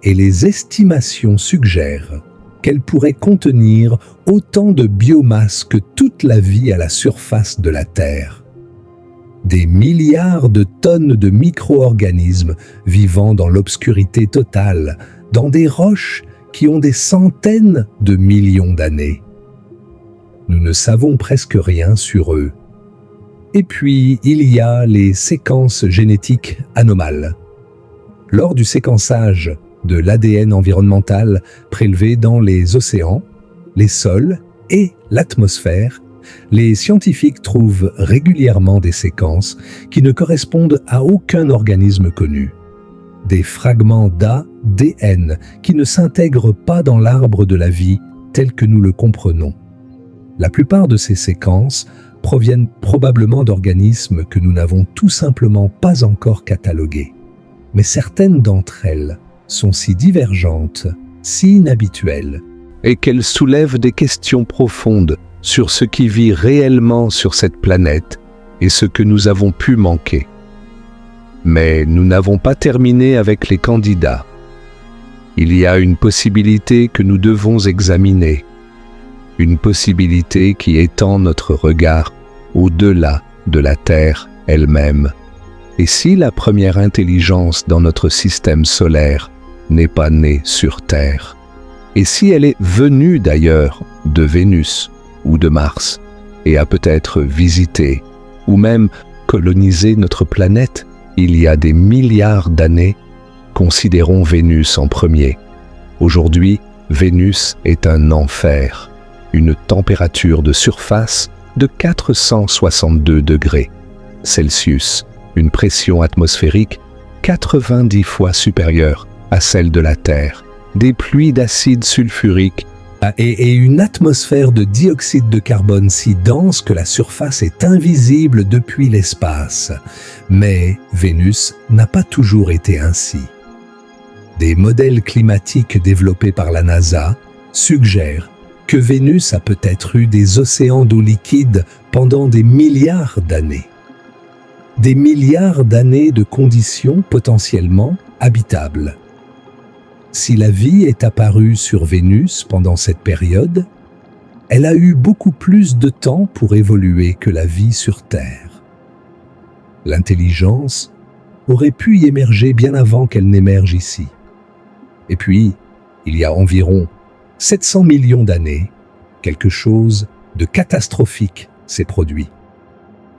Et les estimations suggèrent qu'elle pourrait contenir autant de biomasse que toute la vie à la surface de la Terre. Des milliards de tonnes de micro-organismes vivant dans l'obscurité totale, dans des roches qui ont des centaines de millions d'années. Nous ne savons presque rien sur eux. Et puis, il y a les séquences génétiques anomales. Lors du séquençage de l'ADN environnemental prélevé dans les océans, les sols et l'atmosphère, Les scientifiques trouvent régulièrement des séquences qui ne correspondent à aucun organisme connu. Des fragments d'ADN qui ne s'intègrent pas dans l'arbre de la vie tel que nous le comprenons. La plupart de ces séquences proviennent probablement d'organismes que nous n'avons tout simplement pas encore catalogués. Mais certaines d'entre elles sont si divergentes, si inhabituelles, et qu'elles soulèvent des questions profondes sur ce qui vit réellement sur cette planète et ce que nous avons pu manquer. Mais nous n'avons pas terminé avec les candidats. Il y a une possibilité que nous devons examiner, une possibilité qui étend notre regard au-delà de la Terre elle-même. Et si la première intelligence dans notre système solaire n'est pas née sur Terre, et si elle est venue d'ailleurs de Vénus ou de Mars, et a peut-être visité ou même colonisé notre planète il y a des milliards d'années, considérons Vénus en premier. Aujourd'hui, Vénus est un enfer, une température de surface de 462 degrés Celsius, une pression atmosphérique 90 fois supérieure à celle de la Terre, des pluies d'acide sulfurique et une atmosphère de dioxyde de carbone si dense que la surface est invisible depuis l'espace. Mais Vénus n'a pas toujours été ainsi. Des modèles climatiques développés par la NASA suggèrent que Vénus a peut-être eu des océans d'eau liquide pendant des milliards d'années. Des milliards d'années de conditions potentiellement habitables. Si la vie est apparue sur Vénus pendant cette période, elle a eu beaucoup plus de temps pour évoluer que la vie sur Terre. L'intelligence aurait pu y émerger bien avant qu'elle n'émerge ici. Et puis, il y a environ 700 millions d'années, quelque chose de catastrophique s'est produit.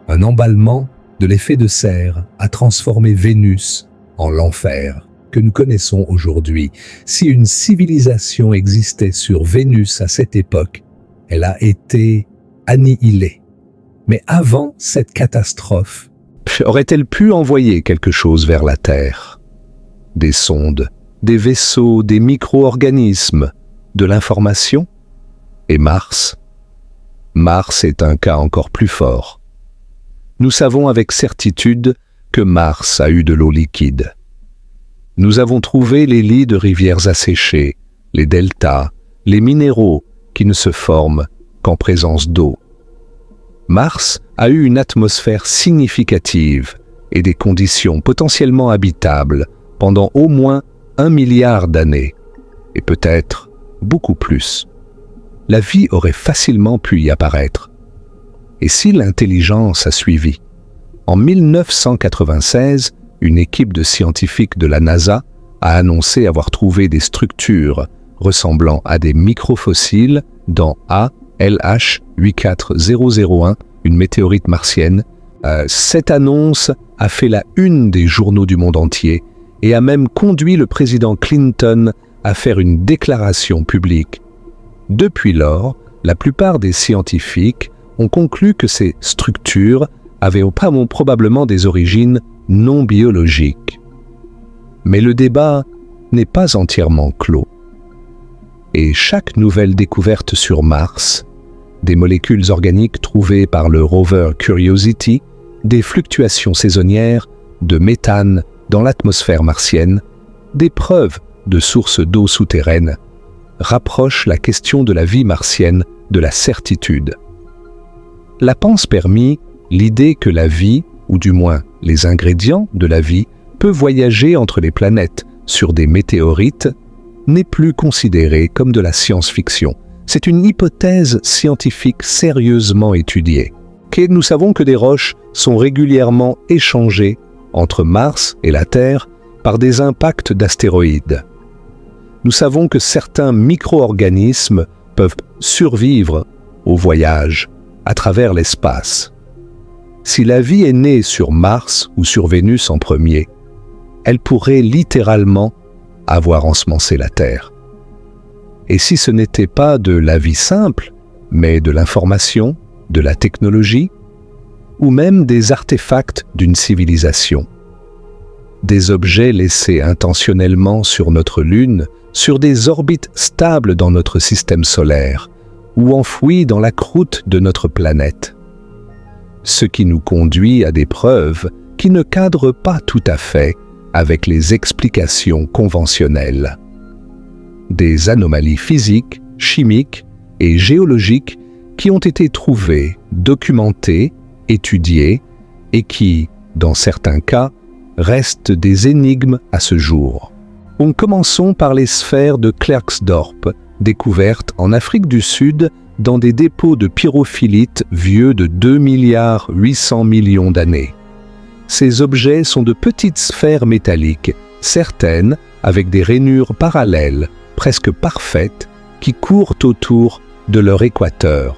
Un emballement de l'effet de serre a transformé Vénus en l'enfer que nous connaissons aujourd'hui. Si une civilisation existait sur Vénus à cette époque, elle a été annihilée. Mais avant cette catastrophe, aurait-elle pu envoyer quelque chose vers la Terre? Des sondes, des vaisseaux, des micro-organismes, de l'information? Et Mars? Mars est un cas encore plus fort. Nous savons avec certitude que Mars a eu de l'eau liquide. Nous avons trouvé les lits de rivières asséchées, les deltas, les minéraux qui ne se forment qu'en présence d'eau. Mars a eu une atmosphère significative et des conditions potentiellement habitables pendant au moins 1 milliard d'années, et peut-être beaucoup plus. La vie aurait facilement pu y apparaître. Et si l'intelligence a suivi? En 1996, une équipe de scientifiques de la NASA a annoncé avoir trouvé des structures ressemblant à des microfossiles dans ALH 84001, une météorite martienne. Cette annonce a fait la une des journaux du monde entier et a même conduit le président Clinton à faire une déclaration publique. Depuis lors, la plupart des scientifiques ont conclu que ces structures avaient probablement des origines non biologiques. Mais le débat n'est pas entièrement clos. Et chaque nouvelle découverte sur Mars, des molécules organiques trouvées par le rover Curiosity, des fluctuations saisonnières de méthane dans l'atmosphère martienne, des preuves de sources d'eau souterraines, rapprochent la question de la vie martienne de la certitude. La panspermie, l'idée que la vie, ou du moins les ingrédients de la vie, peut voyager entre les planètes sur des météorites, n'est plus considérée comme de la science-fiction. C'est une hypothèse scientifique sérieusement étudiée. Nous savons que des roches sont régulièrement échangées entre Mars et la Terre par des impacts d'astéroïdes. Nous savons que certains micro-organismes peuvent survivre au voyage à travers l'espace. Si la vie est née sur Mars ou sur Vénus en premier, elle pourrait littéralement avoir ensemencé la Terre. Et si ce n'était pas de la vie simple, mais de l'information, de la technologie, ou même des artefacts d'une civilisation. Des objets laissés intentionnellement sur notre Lune, sur des orbites stables dans notre système solaire, ou enfouis dans la croûte de notre planète. Ce qui nous conduit à des preuves qui ne cadrent pas tout à fait avec les explications conventionnelles. Des anomalies physiques, chimiques et géologiques qui ont été trouvées, documentées, étudiées et qui, dans certains cas, restent des énigmes à ce jour. Commençons par les sphères de Klerksdorp, découvertes en Afrique du Sud dans des dépôts de pyrophilite vieux de 2,8 milliards d'années. Ces objets sont de petites sphères métalliques, certaines avec des rainures parallèles, presque parfaites, qui courent autour de leur équateur.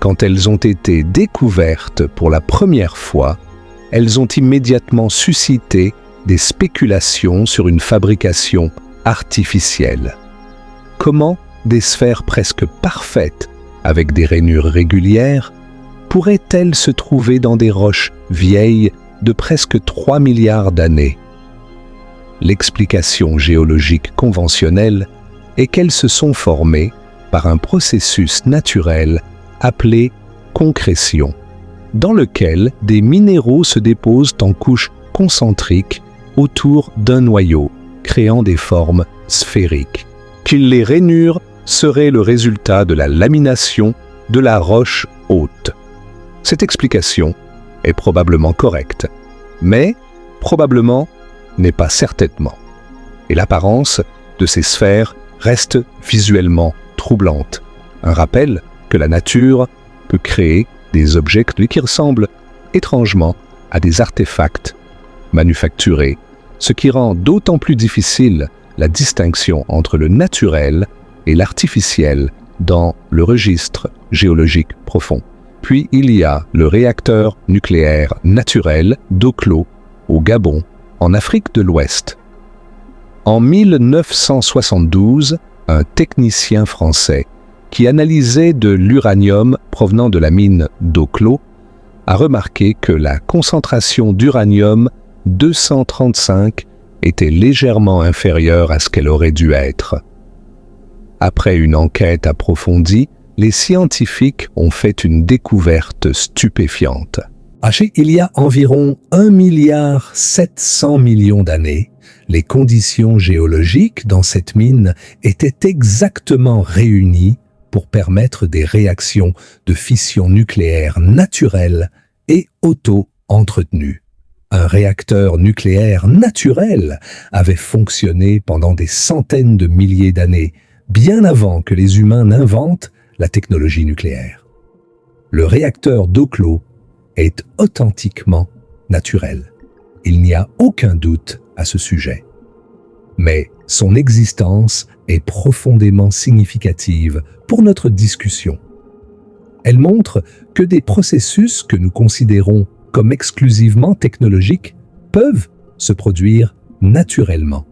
Quand elles ont été découvertes pour la première fois, elles ont immédiatement suscité des spéculations sur une fabrication artificielle. Comment des sphères presque parfaites, avec des rainures régulières, pourraient-elles se trouver dans des roches vieilles de presque 3 milliards d'années? L'explication géologique conventionnelle est qu'elles se sont formées par un processus naturel appelé concrétion, dans lequel des minéraux se déposent en couches concentriques autour d'un noyau, créant des formes sphériques. Les rainures seraient le résultat de la lamination de la roche haute. Cette explication est probablement correcte, mais probablement n'est pas certainement. Et l'apparence de ces sphères reste visuellement troublante. Un rappel que la nature peut créer des objets qui ressemblent étrangement à des artefacts manufacturés, ce qui rend d'autant plus difficile la distinction entre le naturel et l'artificiel dans le registre géologique profond. Puis il y a le réacteur nucléaire naturel d'Oklo, au Gabon, en Afrique de l'Ouest. En 1972, un technicien français qui analysait de l'uranium provenant de la mine d'Oklo a remarqué que la concentration d'uranium 235 était légèrement inférieure à ce qu'elle aurait dû être. Après une enquête approfondie, les scientifiques ont fait une découverte stupéfiante. Il y a environ 1,7 milliard d'années, les conditions géologiques dans cette mine étaient exactement réunies pour permettre des réactions de fission nucléaire naturelles et auto-entretenues. Un réacteur nucléaire naturel avait fonctionné pendant des centaines de milliers d'années, bien avant que les humains n'inventent la technologie nucléaire. Le réacteur d'Oklo est authentiquement naturel. Il n'y a aucun doute à ce sujet. Mais son existence est profondément significative pour notre discussion. Elle montre que des processus que nous considérons comme exclusivement technologiques peuvent se produire naturellement.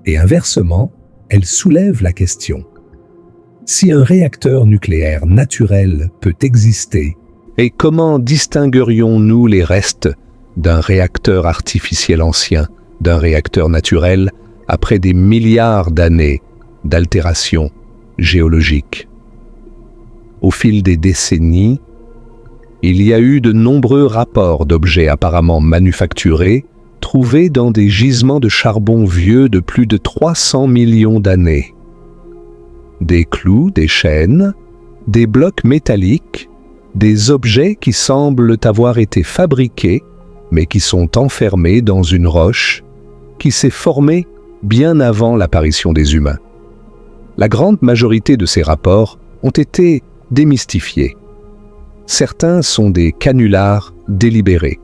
Et inversement, elle soulève la question. Si un réacteur nucléaire naturel peut exister, et comment distinguerions-nous les restes d'un réacteur artificiel ancien, d'un réacteur naturel, après des milliards d'années d'altération géologique? Au fil des décennies, il y a eu de nombreux rapports d'objets apparemment manufacturés, trouvés dans des gisements de charbon vieux de plus de 300 millions d'années. Des clous, des chaînes, des blocs métalliques, des objets qui semblent avoir été fabriqués, mais qui sont enfermés dans une roche qui s'est formée bien avant l'apparition des humains. La grande majorité de ces rapports ont été démystifiés. Certains sont des canulars délibérés.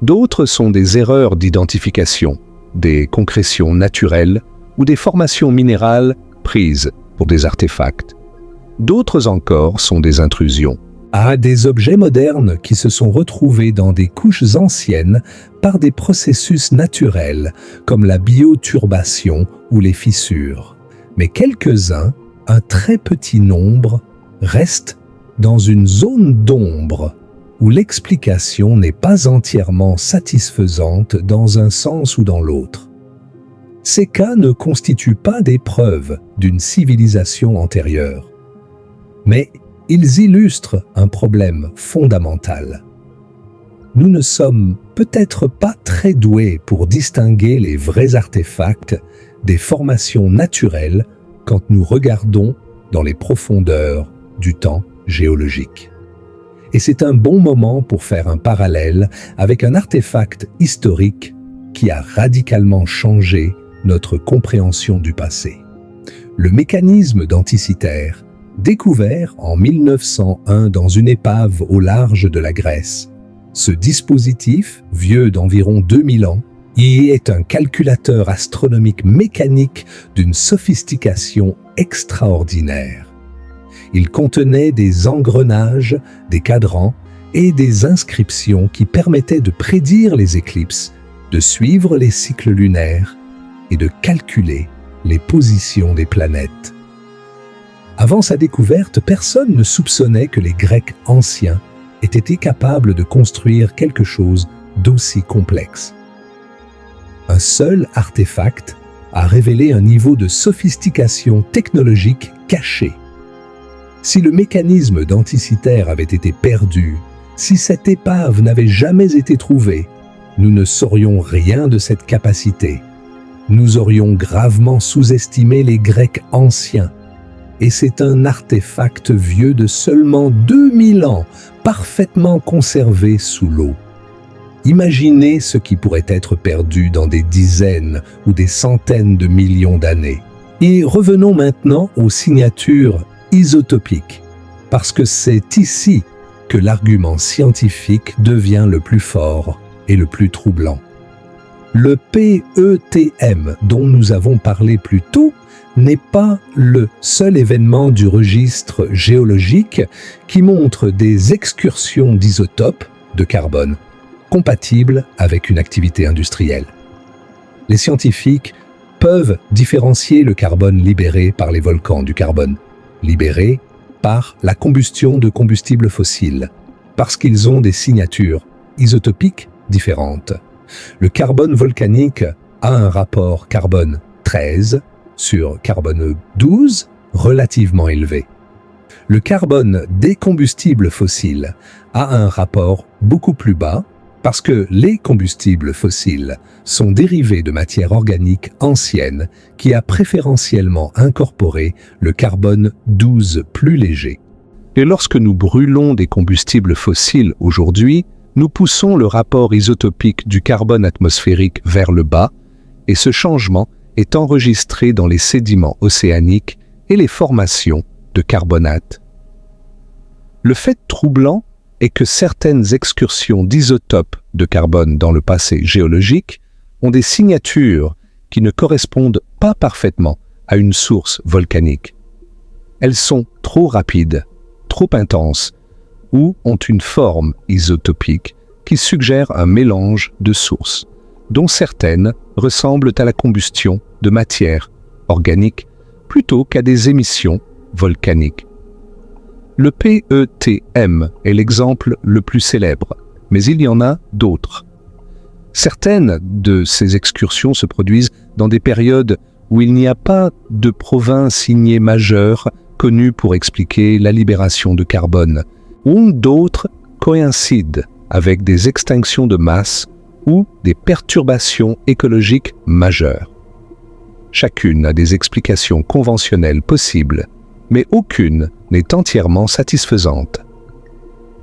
D'autres sont des erreurs d'identification, des concrétions naturelles ou des formations minérales prises pour des artefacts. D'autres encore sont des intrusions. Des objets modernes qui se sont retrouvés dans des couches anciennes par des processus naturels comme la bioturbation ou les fissures. Mais quelques-uns, un très petit nombre, restent dans une zone d'ombre où l'explication n'est pas entièrement satisfaisante dans un sens ou dans l'autre. Ces cas ne constituent pas des preuves d'une civilisation antérieure, mais ils illustrent un problème fondamental. Nous ne sommes peut-être pas très doués pour distinguer les vrais artefacts des formations naturelles quand nous regardons dans les profondeurs du temps géologique. Et c'est un bon moment pour faire un parallèle avec un artefact historique qui a radicalement changé notre compréhension du passé. Le mécanisme denticitaire, découvert en 1901 dans une épave au large de la Grèce. Ce dispositif, vieux d'environ 2000 ans, y est un calculateur astronomique mécanique d'une sophistication extraordinaire. Il contenait des engrenages, des cadrans et des inscriptions qui permettaient de prédire les éclipses, de suivre les cycles lunaires et de calculer les positions des planètes. Avant sa découverte, personne ne soupçonnait que les Grecs anciens aient été capables de construire quelque chose d'aussi complexe. Un seul artefact a révélé un niveau de sophistication technologique caché. Si le mécanisme denticitaire avait été perdu, si cette épave n'avait jamais été trouvée, nous ne saurions rien de cette capacité. Nous aurions gravement sous-estimé les Grecs anciens. Et c'est un artefact vieux de seulement 2000 ans, parfaitement conservé sous l'eau. Imaginez ce qui pourrait être perdu dans des dizaines ou des centaines de millions d'années. Et revenons maintenant aux signatures isotopiques, parce que c'est ici que l'argument scientifique devient le plus fort et le plus troublant. Le PETM dont nous avons parlé plus tôt n'est pas le seul événement du registre géologique qui montre des excursions d'isotopes de carbone compatibles avec une activité industrielle. Les scientifiques peuvent différencier le carbone libéré par les volcans du carbone libéré par la combustion de combustibles fossiles, parce qu'ils ont des signatures isotopiques différentes. Le carbone volcanique a un rapport carbone 13 sur carbone 12 relativement élevé. Le carbone des combustibles fossiles a un rapport beaucoup plus bas parce que les combustibles fossiles sont dérivés de matière organique ancienne qui a préférentiellement incorporé le carbone 12 plus léger. Et lorsque nous brûlons des combustibles fossiles aujourd'hui, nous poussons le rapport isotopique du carbone atmosphérique vers le bas, et ce changement est enregistré dans les sédiments océaniques et les formations de carbonate. Le fait troublant est que certaines excursions d'isotopes de carbone dans le passé géologique ont des signatures qui ne correspondent pas parfaitement à une source volcanique. Elles sont trop rapides, trop intenses, ou ont une forme isotopique qui suggère un mélange de sources, dont certaines ressemblent à la combustion de matière organique plutôt qu'à des émissions volcaniques. Le PETM est l'exemple le plus célèbre, mais il y en a d'autres. Certaines de ces excursions se produisent dans des périodes où il n'y a pas de province signée majeure connue pour expliquer la libération de carbone, ou d'autres coïncident avec des extinctions de masse ou des perturbations écologiques majeures. Chacune a des explications conventionnelles possibles, mais aucune n'est entièrement satisfaisante.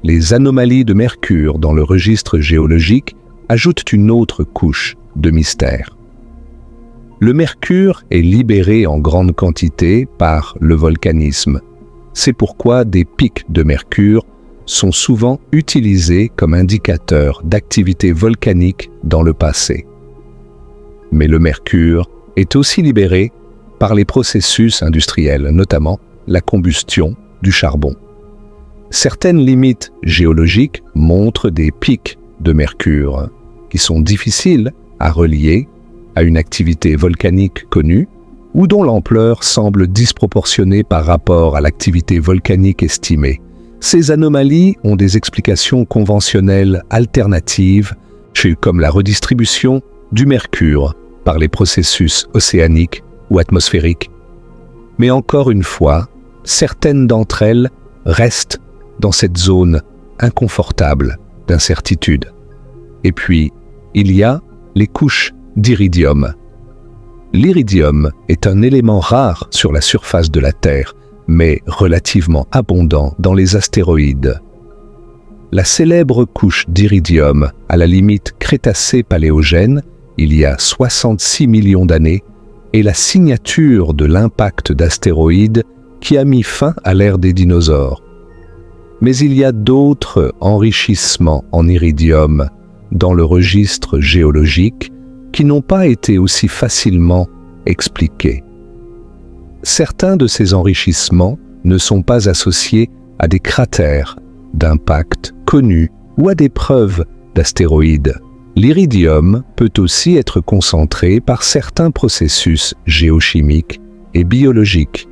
Les anomalies de mercure dans le registre géologique ajoutent une autre couche de mystère. Le mercure est libéré en grande quantité par le volcanisme. C'est pourquoi des pics de mercure sont souvent utilisés comme indicateurs d'activité volcanique dans le passé. Mais le mercure est aussi libéré par les processus industriels, notamment la combustion du charbon. Certaines limites géologiques montrent des pics de mercure qui sont difficiles à relier à une activité volcanique connue ou dont l'ampleur semble disproportionnée par rapport à l'activité volcanique estimée, Ces anomalies ont des explications conventionnelles alternatives, comme la redistribution du mercure par les processus océaniques ou atmosphériques. Mais encore une fois, certaines d'entre elles restent dans cette zone inconfortable d'incertitude. Et puis, il y a les couches d'iridium. L'iridium est un élément rare sur la surface de la Terre, mais relativement abondant dans les astéroïdes. La célèbre couche d'iridium, à la limite Crétacé-Paléogène, il y a 66 millions d'années, est la signature de l'impact d'astéroïdes qui a mis fin à l'ère des dinosaures. Mais il y a d'autres enrichissements en iridium dans le registre géologique qui n'ont pas été aussi facilement expliqués. Certains de ces enrichissements ne sont pas associés à des cratères d'impact connus ou à des preuves d'astéroïdes. L'iridium peut aussi être concentré par certains processus géochimiques et biologiques,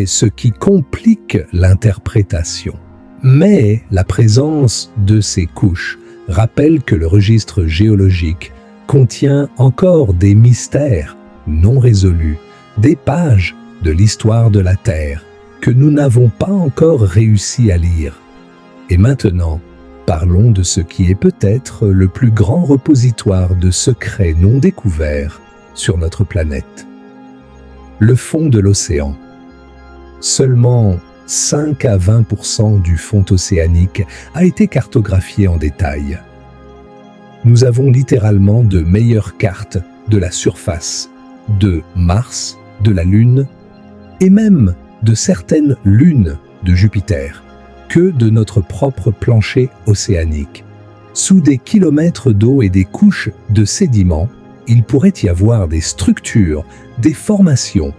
ce qui complique l'interprétation. Mais la présence de ces couches rappelle que le registre géologique contient encore des mystères non résolus, des pages de l'histoire de la Terre que nous n'avons pas encore réussi à lire. Et maintenant, parlons de ce qui est peut-être le plus grand repositoire de secrets non découverts sur notre planète. Le fond de l'océan. Seulement 5 à 20% du fond océanique a été cartographié en détail. Nous avons littéralement de meilleures cartes de la surface, de Mars, de la Lune et même de certaines lunes de Jupiter que de notre propre plancher océanique. Sous des kilomètres d'eau et des couches de sédiments, il pourrait y avoir des structures, des formations,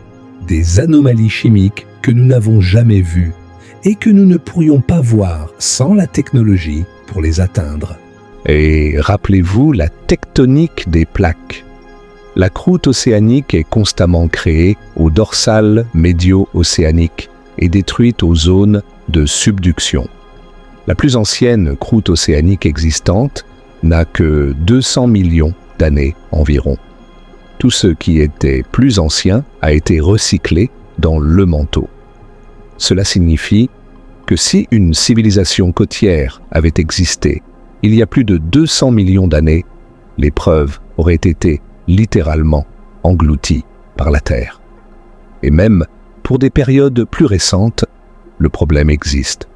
des anomalies chimiques que nous n'avons jamais vues et que nous ne pourrions pas voir sans la technologie pour les atteindre. Et rappelez-vous la tectonique des plaques. La croûte océanique est constamment créée au dorsal médio-océanique et détruite aux zones de subduction. La plus ancienne croûte océanique existante n'a que 200 millions d'années environ. Tout ce qui était plus ancien a été recyclé dans le manteau. Cela signifie que si une civilisation côtière avait existé il y a plus de 200 millions d'années, les preuves auraient été littéralement englouties par la Terre. Et même pour des périodes plus récentes, le problème existe.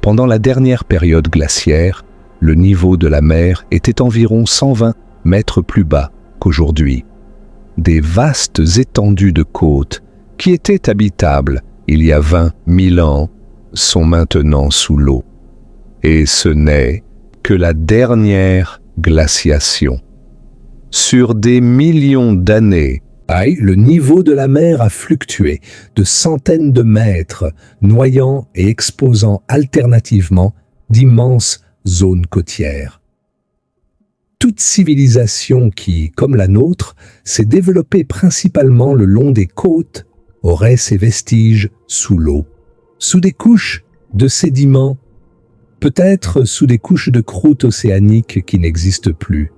Pendant la dernière période glaciaire, le niveau de la mer était environ 120 mètres plus bas qu'aujourd'hui. Des vastes étendues de côtes qui étaient habitables il y a 20 000 ans sont maintenant sous l'eau. Et ce n'est que la dernière glaciation. Sur des millions d'années, le niveau de la mer a fluctué de centaines de mètres, noyant et exposant alternativement d'immenses zones côtières. Toute civilisation qui, comme la nôtre, s'est développée principalement le long des côtes, aurait ses vestiges sous l'eau, sous des couches de sédiments, peut-être sous des couches de croûte océanique qui n'existent plus.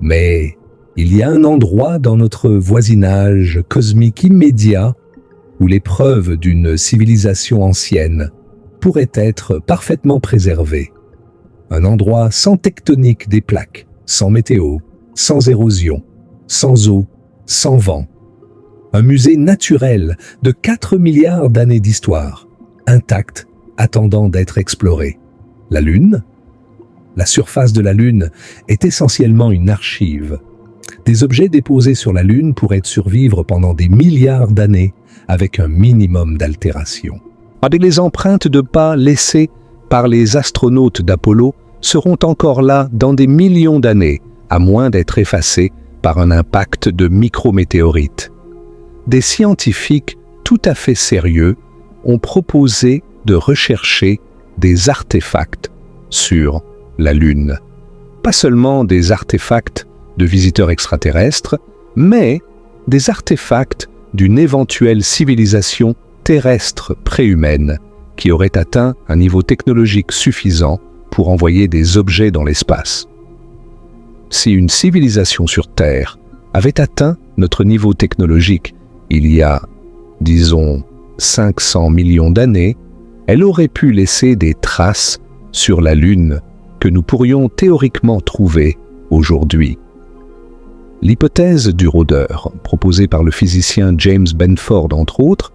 Mais il y a un endroit dans notre voisinage cosmique immédiat où les preuves d'une civilisation ancienne pourraient être parfaitement préservées. Un endroit sans tectonique des plaques, sans météo, sans érosion, sans eau, sans vent. Un musée naturel de 4 milliards d'années d'histoire, intact, attendant d'être exploré. La Lune? La surface de la Lune est essentiellement une archive. Des objets déposés sur la Lune pourraient survivre pendant des milliards d'années avec un minimum d'altération. Les empreintes de pas laissées par les astronautes d'Apollo seront encore là dans des millions d'années, à moins d'être effacées par un impact de micrométéorites. Des scientifiques tout à fait sérieux ont proposé de rechercher des artefacts sur la Lune. Pas seulement des artefacts de visiteurs extraterrestres, mais des artefacts d'une éventuelle civilisation terrestre préhumaine qui auraient atteint un niveau technologique suffisant pour envoyer des objets dans l'espace. Si une civilisation sur Terre avait atteint notre niveau technologique il y a, disons, 500 millions d'années, elle aurait pu laisser des traces sur la Lune que nous pourrions théoriquement trouver aujourd'hui. L'hypothèse du rôdeur, proposée par le physicien James Benford entre autres,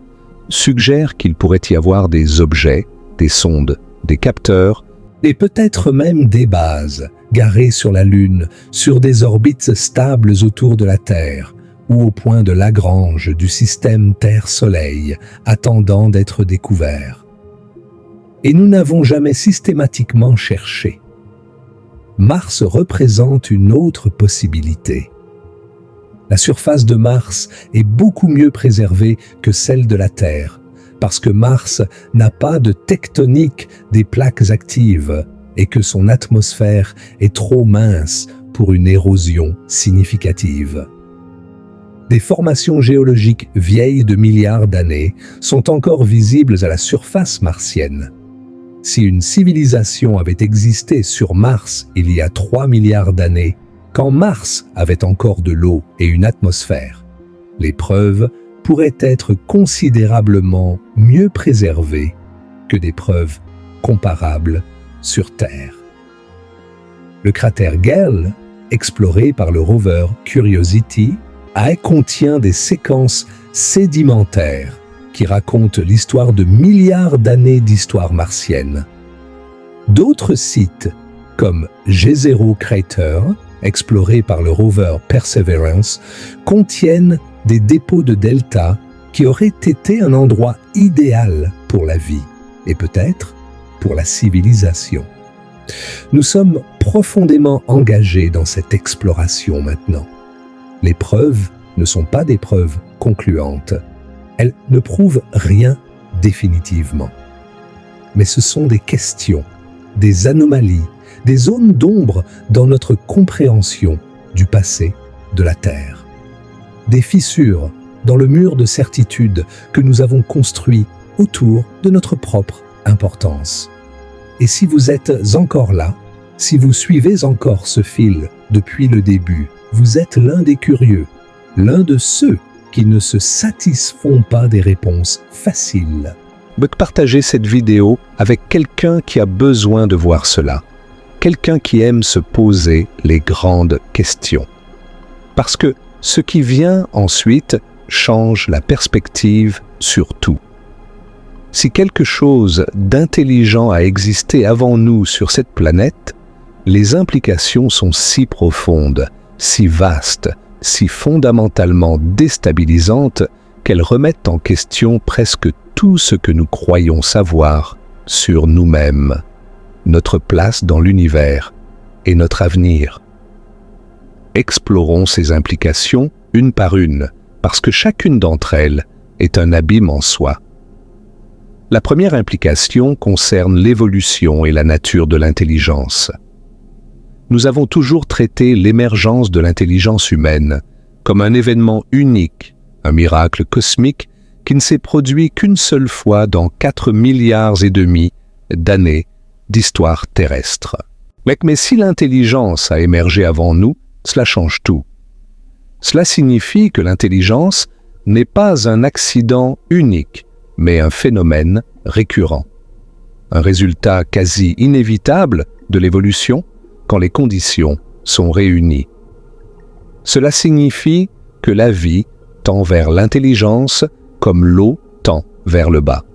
suggère qu'il pourrait y avoir des objets, des sondes, des capteurs, et peut-être même des bases garées sur la Lune, sur des orbites stables autour de la Terre, ou au point de Lagrange du système Terre-Soleil, attendant d'être découverts. Et nous n'avons jamais systématiquement cherché. Mars représente une autre possibilité. La surface de Mars est beaucoup mieux préservée que celle de la Terre, parce que Mars n'a pas de tectonique des plaques actives et que son atmosphère est trop mince pour une érosion significative. Des formations géologiques vieilles de milliards d'années sont encore visibles à la surface martienne. Si une civilisation avait existé sur Mars il y a 3 milliards d'années, quand Mars avait encore de l'eau et une atmosphère, les preuves pourraient être considérablement mieux préservées que des preuves comparables sur Terre. Le cratère Gale, exploré par le rover Curiosity, contient des séquences sédimentaires qui racontent l'histoire de milliards d'années d'histoire martienne. D'autres sites, comme Jezero Crater, exploré par le rover Perseverance, contiennent des dépôts de delta qui auraient été un endroit idéal pour la vie et peut-être pour la civilisation. Nous sommes profondément engagés dans cette exploration maintenant. Les preuves ne sont pas des preuves concluantes. Elles ne prouvent rien définitivement. Mais ce sont des questions, des anomalies, des zones d'ombre dans notre compréhension du passé de la Terre. Des fissures dans le mur de certitude que nous avons construit autour de notre propre importance. Et si vous êtes encore là, si vous suivez encore ce fil depuis le début, vous êtes l'un des curieux, l'un de ceux qui ne se satisfont pas des réponses faciles. Partagez cette vidéo avec quelqu'un qui a besoin de voir cela, quelqu'un qui aime se poser les grandes questions. Parce que ce qui vient ensuite change la perspective sur tout. Si quelque chose d'intelligent a existé avant nous sur cette planète, les implications sont si profondes, si vastes, si fondamentalement déstabilisantes qu'elles remettent en question presque tout ce que nous croyons savoir sur nous-mêmes, notre place dans l'univers et notre avenir. Explorons ces implications une par une, parce que chacune d'entre elles est un abîme en soi. La première implication concerne l'évolution et la nature de l'intelligence. Nous avons toujours traité l'émergence de l'intelligence humaine comme un événement unique, un miracle cosmique qui ne s'est produit qu'une seule fois dans 4,5 milliards d'années d'histoire terrestre. Mais si l'intelligence a émergé avant nous, cela change tout. Cela signifie que l'intelligence n'est pas un accident unique, mais un phénomène récurrent. Un résultat quasi inévitable de l'évolution quand les conditions sont réunies. Cela signifie que la vie tend vers l'intelligence comme l'eau tend vers le bas.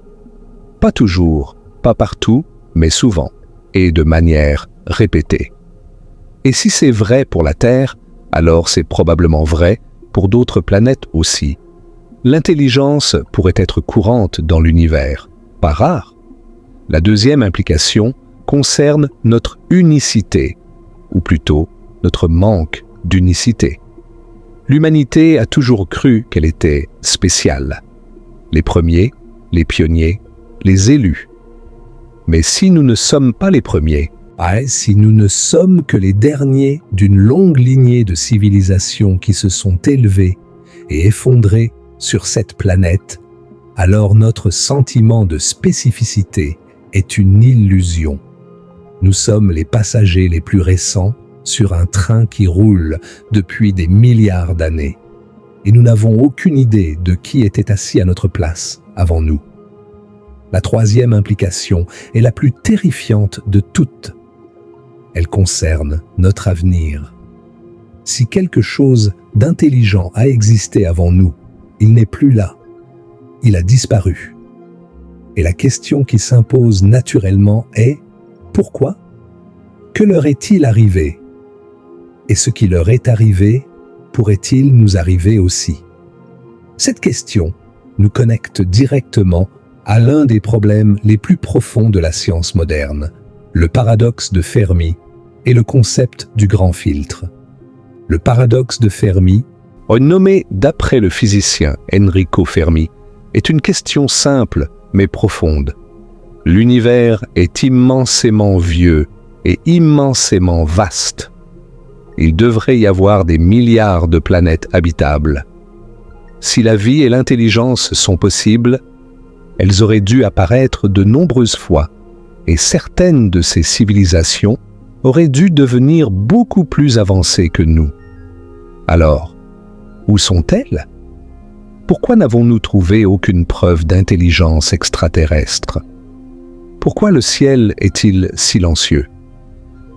Pas toujours, pas partout, mais souvent, et de manière répétée. Et si c'est vrai pour la Terre, alors c'est probablement vrai pour d'autres planètes aussi. L'intelligence pourrait être courante dans l'univers, pas rare. La deuxième implication concerne notre unicité, ou plutôt notre manque d'unicité. L'humanité a toujours cru qu'elle était spéciale. Les premiers, les pionniers, les élus. Mais si nous ne sommes pas les premiers, si nous ne sommes que les derniers d'une longue lignée de civilisations qui se sont élevées et effondrées sur cette planète, alors notre sentiment de spécificité est une illusion. Nous sommes les passagers les plus récents sur un train qui roule depuis des milliards d'années. Et nous n'avons aucune idée de qui était assis à notre place avant nous. La troisième implication est la plus terrifiante de toutes. Elle concerne notre avenir. Si quelque chose d'intelligent a existé avant nous, il n'est plus là. Il a disparu. Et la question qui s'impose naturellement est « Pourquoi ? Que leur est-il arrivé ? Et ce qui leur est arrivé, pourrait-il nous arriver aussi ?» Cette question nous connecte directement à l'un des problèmes les plus profonds de la science moderne, le paradoxe de Fermi et le concept du grand filtre. Le paradoxe de Fermi, nommé d'après le physicien Enrico Fermi, est une question simple mais profonde. L'univers est immensément vieux et immensément vaste. Il devrait y avoir des milliards de planètes habitables. Si la vie et l'intelligence sont possibles, elles auraient dû apparaître de nombreuses fois, et certaines de ces civilisations auraient dû devenir beaucoup plus avancées que nous. Alors, où sont-elles ? Pourquoi n'avons-nous trouvé aucune preuve d'intelligence extraterrestre ? Pourquoi le ciel est-il silencieux ?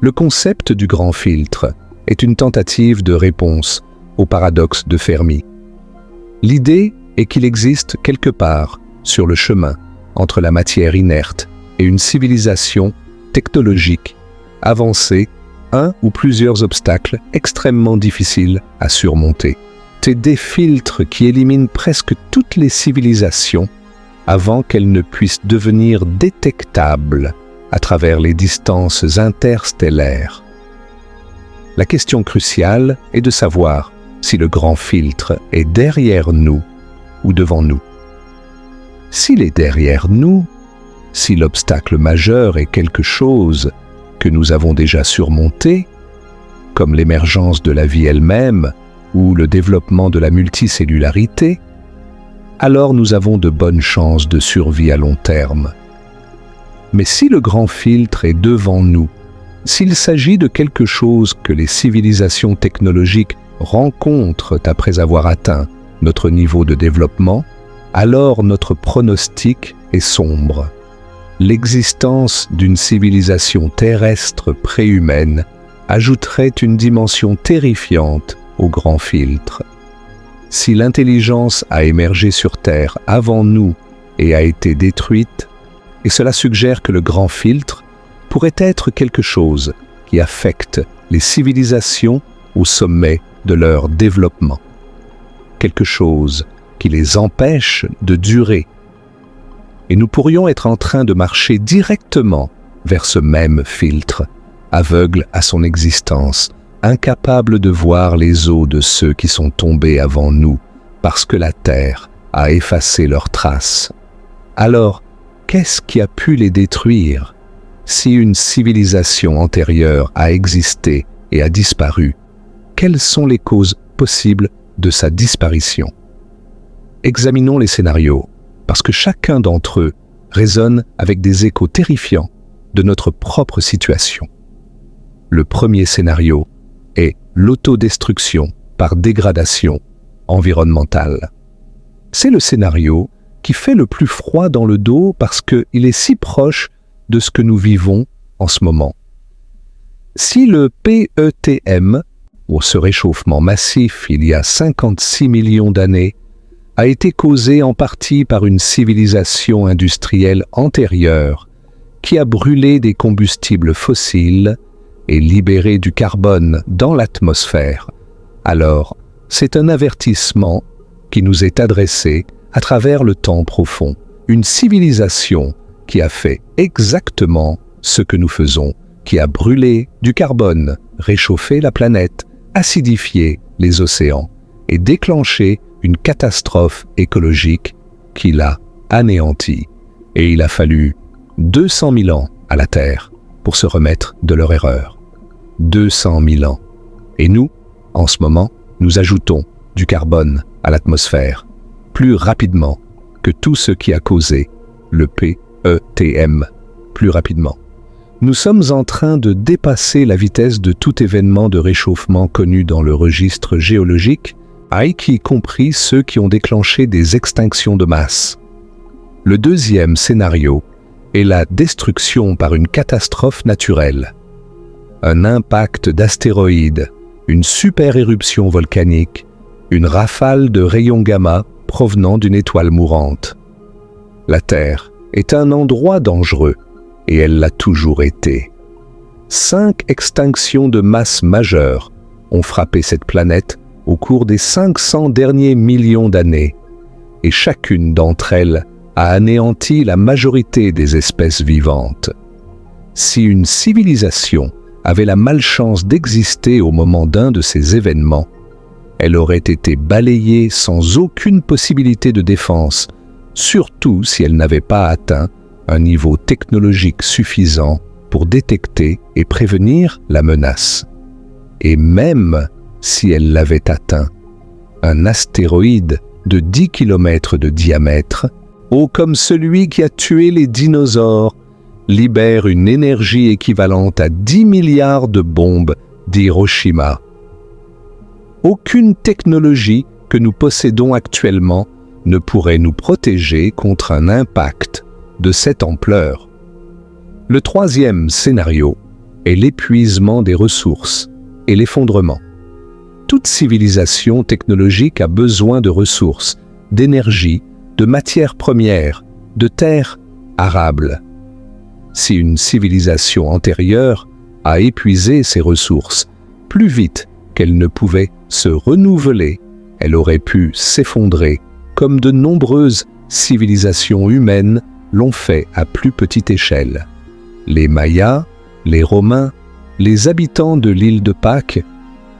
Le concept du grand filtre est une tentative de réponse au paradoxe de Fermi. L'idée est qu'il existe quelque part sur le chemin entre la matière inerte et une civilisation technologique avancée, un ou plusieurs obstacles extrêmement difficiles à surmonter. C'est des filtres qui éliminent presque toutes les civilisations avant qu'elles ne puissent devenir détectables à travers les distances interstellaires. La question cruciale est de savoir si le grand filtre est derrière nous ou devant nous. S'il est derrière nous, si l'obstacle majeur est quelque chose que nous avons déjà surmonté, comme l'émergence de la vie elle-même ou le développement de la multicellularité, alors nous avons de bonnes chances de survie à long terme. Mais si le grand filtre est devant nous, s'il s'agit de quelque chose que les civilisations technologiques rencontrent après avoir atteint notre niveau de développement, alors notre pronostic est sombre. L'existence d'une civilisation terrestre préhumaine ajouterait une dimension terrifiante au grand filtre. Si l'intelligence a émergé sur Terre avant nous et a été détruite, et cela suggère que le grand filtre pourrait être quelque chose qui affecte les civilisations au sommet de leur développement. Quelque chose qui les empêche de durer. Et nous pourrions être en train de marcher directement vers ce même filtre, aveugle à son existence, incapable de voir les os de ceux qui sont tombés avant nous, parce que la Terre a effacé leurs traces. Alors, qu'est-ce qui a pu les détruire ? Si une civilisation antérieure a existé et a disparu, quelles sont les causes possibles de sa disparition ? Examinons les scénarios, parce que chacun d'entre eux résonne avec des échos terrifiants de notre propre situation. Le premier scénario est l'autodestruction par dégradation environnementale. C'est le scénario qui fait le plus froid dans le dos parce qu'il est si proche de ce que nous vivons en ce moment. Si le PETM, ou ce réchauffement massif il y a 56 millions d'années, a été causé en partie par une civilisation industrielle antérieure qui a brûlé des combustibles fossiles et libéré du carbone dans l'atmosphère, alors c'est un avertissement qui nous est adressé à travers le temps profond. Une civilisation qui a fait exactement ce que nous faisons, qui a brûlé du carbone, réchauffé la planète, acidifié les océans et déclenché une catastrophe écologique qui l'a anéanti. Et il a fallu 200 000 ans à la Terre pour se remettre de leur erreur. 200 000 ans. Et nous, en ce moment, nous ajoutons du carbone à l'atmosphère plus rapidement que tout ce qui a causé le PETM plus rapidement. Nous sommes en train de dépasser la vitesse de tout événement de réchauffement connu dans le registre géologique, y compris ceux qui ont déclenché des extinctions de masse. Le deuxième scénario est la destruction par une catastrophe naturelle. Un impact d'astéroïdes, une super éruption volcanique, une rafale de rayons gamma provenant d'une étoile mourante. La Terre est un endroit dangereux, et elle l'a toujours été. 5 extinctions de masse majeures ont frappé cette planète au cours des 500 derniers millions d'années, et chacune d'entre elles a anéanti la majorité des espèces vivantes. Si une civilisation avait la malchance d'exister au moment d'un de ces événements, elle aurait été balayée sans aucune possibilité de défense, surtout si elle n'avait pas atteint un niveau technologique suffisant pour détecter et prévenir la menace. Et même si elle l'avait atteint, un astéroïde de 10 km de diamètre, haut comme celui qui a tué les dinosaures, libère une énergie équivalente à 10 milliards de bombes d'Hiroshima. Aucune technologie que nous possédons actuellement ne pourrait nous protéger contre un impact de cette ampleur. Le troisième scénario est l'épuisement des ressources et l'effondrement. Toute civilisation technologique a besoin de ressources, d'énergie, de matières premières, de terres arables. Si une civilisation antérieure a épuisé ses ressources plus vite qu'elle ne pouvait se renouveler, elle aurait pu s'effondrer, comme de nombreuses civilisations humaines l'ont fait à plus petite échelle. Les Mayas, les Romains, les habitants de l'île de Pâques,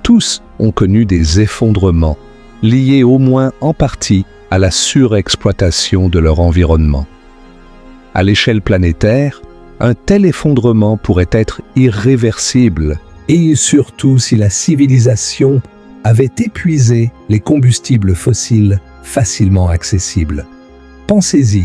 tous ont connu des effondrements, liés au moins en partie à la surexploitation de leur environnement. À l'échelle planétaire, un tel effondrement pourrait être irréversible, et surtout si la civilisation avait épuisé les combustibles fossiles facilement accessibles. Pensez-y,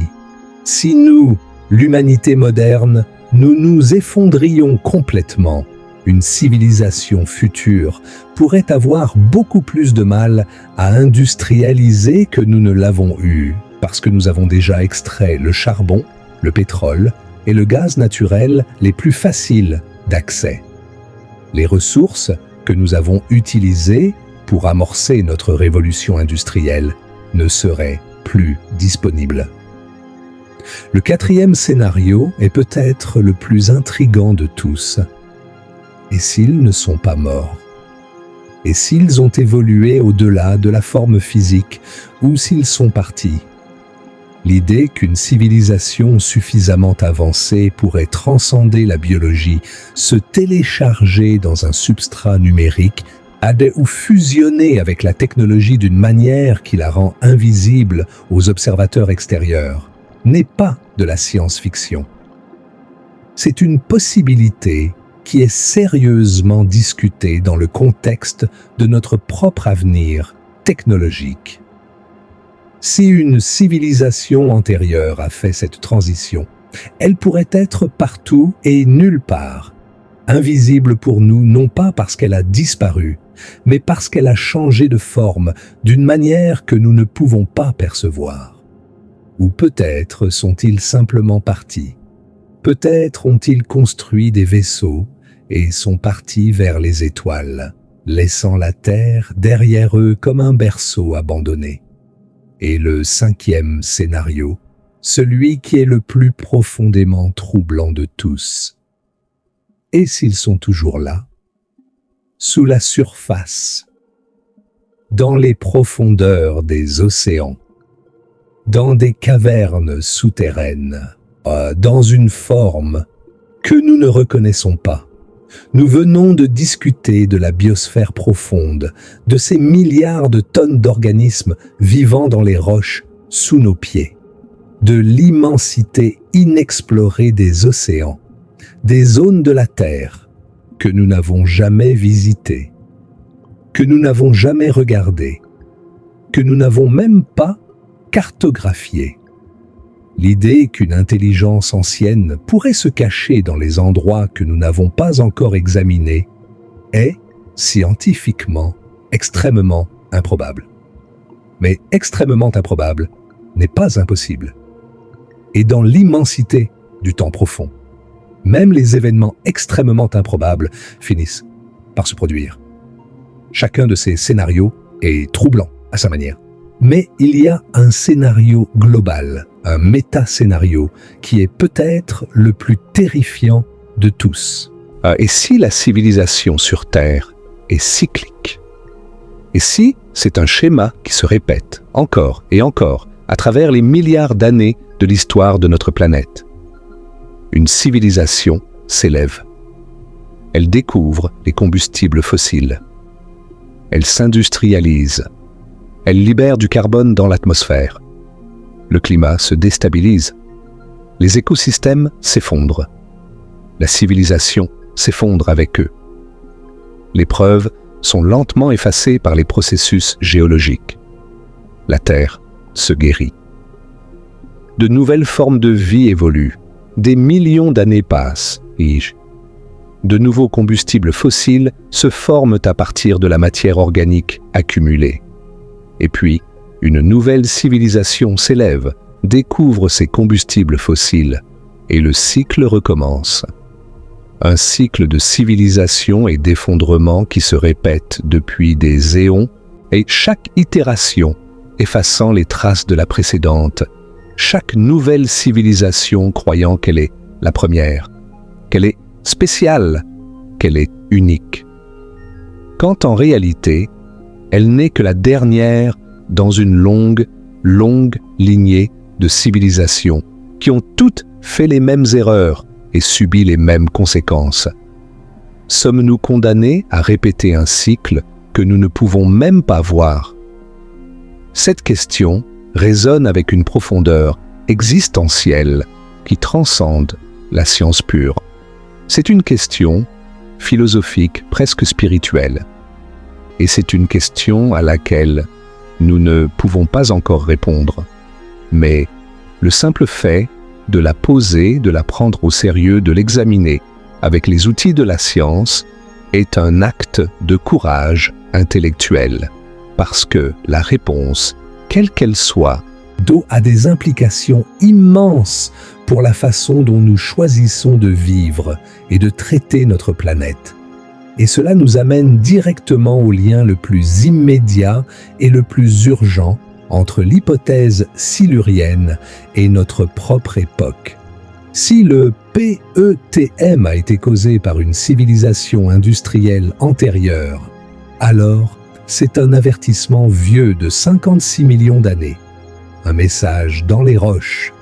si nous, l'humanité moderne, nous nous effondrions complètement, une civilisation future pourrait avoir beaucoup plus de mal à industrialiser que nous ne l'avons eu, parce que nous avons déjà extrait le charbon, le pétrole et le gaz naturel les plus faciles d'accès. Les ressources que nous avons utilisées pour amorcer notre révolution industrielle ne seraient plus disponibles. Le quatrième scénario est peut-être le plus intrigant de tous. Et s'ils ne sont pas morts? Et s'ils ont évolué au-delà de la forme physique ou s'ils sont partis? L'idée qu'une civilisation suffisamment avancée pourrait transcender la biologie, se télécharger dans un substrat numérique, ou fusionner avec la technologie d'une manière qui la rend invisible aux observateurs extérieurs, n'est pas de la science-fiction. C'est une possibilité qui est sérieusement discutée dans le contexte de notre propre avenir technologique. Si une civilisation antérieure a fait cette transition, elle pourrait être partout et nulle part, invisible pour nous non pas parce qu'elle a disparu, mais parce qu'elle a changé de forme d'une manière que nous ne pouvons pas percevoir. Ou peut-être sont-ils simplement partis. Peut-être ont-ils construit des vaisseaux et sont partis vers les étoiles, laissant la Terre derrière eux comme un berceau abandonné. Et le cinquième scénario, celui qui est le plus profondément troublant de tous. Et s'ils sont toujours là, sous la surface, dans les profondeurs des océans, dans des cavernes souterraines, dans une forme que nous ne reconnaissons pas. Nous venons de discuter de la biosphère profonde, de ces milliards de tonnes d'organismes vivant dans les roches sous nos pieds, de l'immensité inexplorée des océans, des zones de la Terre que nous n'avons jamais visitées, que nous n'avons jamais regardées, que nous n'avons même pas cartographiées. L'idée qu'une intelligence ancienne pourrait se cacher dans les endroits que nous n'avons pas encore examinés est, scientifiquement, extrêmement improbable. Mais extrêmement improbable n'est pas impossible. Et dans l'immensité du temps profond, même les événements extrêmement improbables finissent par se produire. Chacun de ces scénarios est troublant à sa manière. Mais il y a un scénario global, un méta-scénario, qui est peut-être le plus terrifiant de tous. Et si la civilisation sur Terre est cyclique? Et si c'est un schéma qui se répète encore et encore à travers les milliards d'années de l'histoire de notre planète? Une civilisation s'élève. Elle découvre les combustibles fossiles. Elle s'industrialise. Elle libère du carbone dans l'atmosphère. Le climat se déstabilise. Les écosystèmes s'effondrent. La civilisation s'effondre avec eux. Les preuves sont lentement effacées par les processus géologiques. La Terre se guérit. De nouvelles formes de vie évoluent. Des millions d'années passent, de nouveaux combustibles fossiles se forment à partir de la matière organique accumulée. Et puis, une nouvelle civilisation s'élève, découvre ces combustibles fossiles, et le cycle recommence. Un cycle de civilisation et d'effondrement qui se répète depuis des éons, et chaque itération effaçant les traces de la précédente, chaque nouvelle civilisation croyant qu'elle est la première, qu'elle est spéciale, qu'elle est unique. Quand en réalité, elle n'est que la dernière dans une longue lignée de civilisations qui ont toutes fait les mêmes erreurs et subi les mêmes conséquences. Sommes-nous condamnés à répéter un cycle que nous ne pouvons même pas voir? Cette question résonne avec une profondeur existentielle qui transcende la science pure. C'est une question philosophique, presque spirituelle. Et c'est une question à laquelle nous ne pouvons pas encore répondre. Mais le simple fait de la poser, de la prendre au sérieux, de l'examiner avec les outils de la science est un acte de courage intellectuel. Parce que la réponse, quelle qu'elle soit, a des implications immenses pour la façon dont nous choisissons de vivre et de traiter notre planète. Et cela nous amène directement au lien le plus immédiat et le plus urgent entre l'hypothèse silurienne et notre propre époque. Si le PETM a été causé par une civilisation industrielle antérieure, alors c'est un avertissement vieux de 56 millions d'années. Un message dans les roches,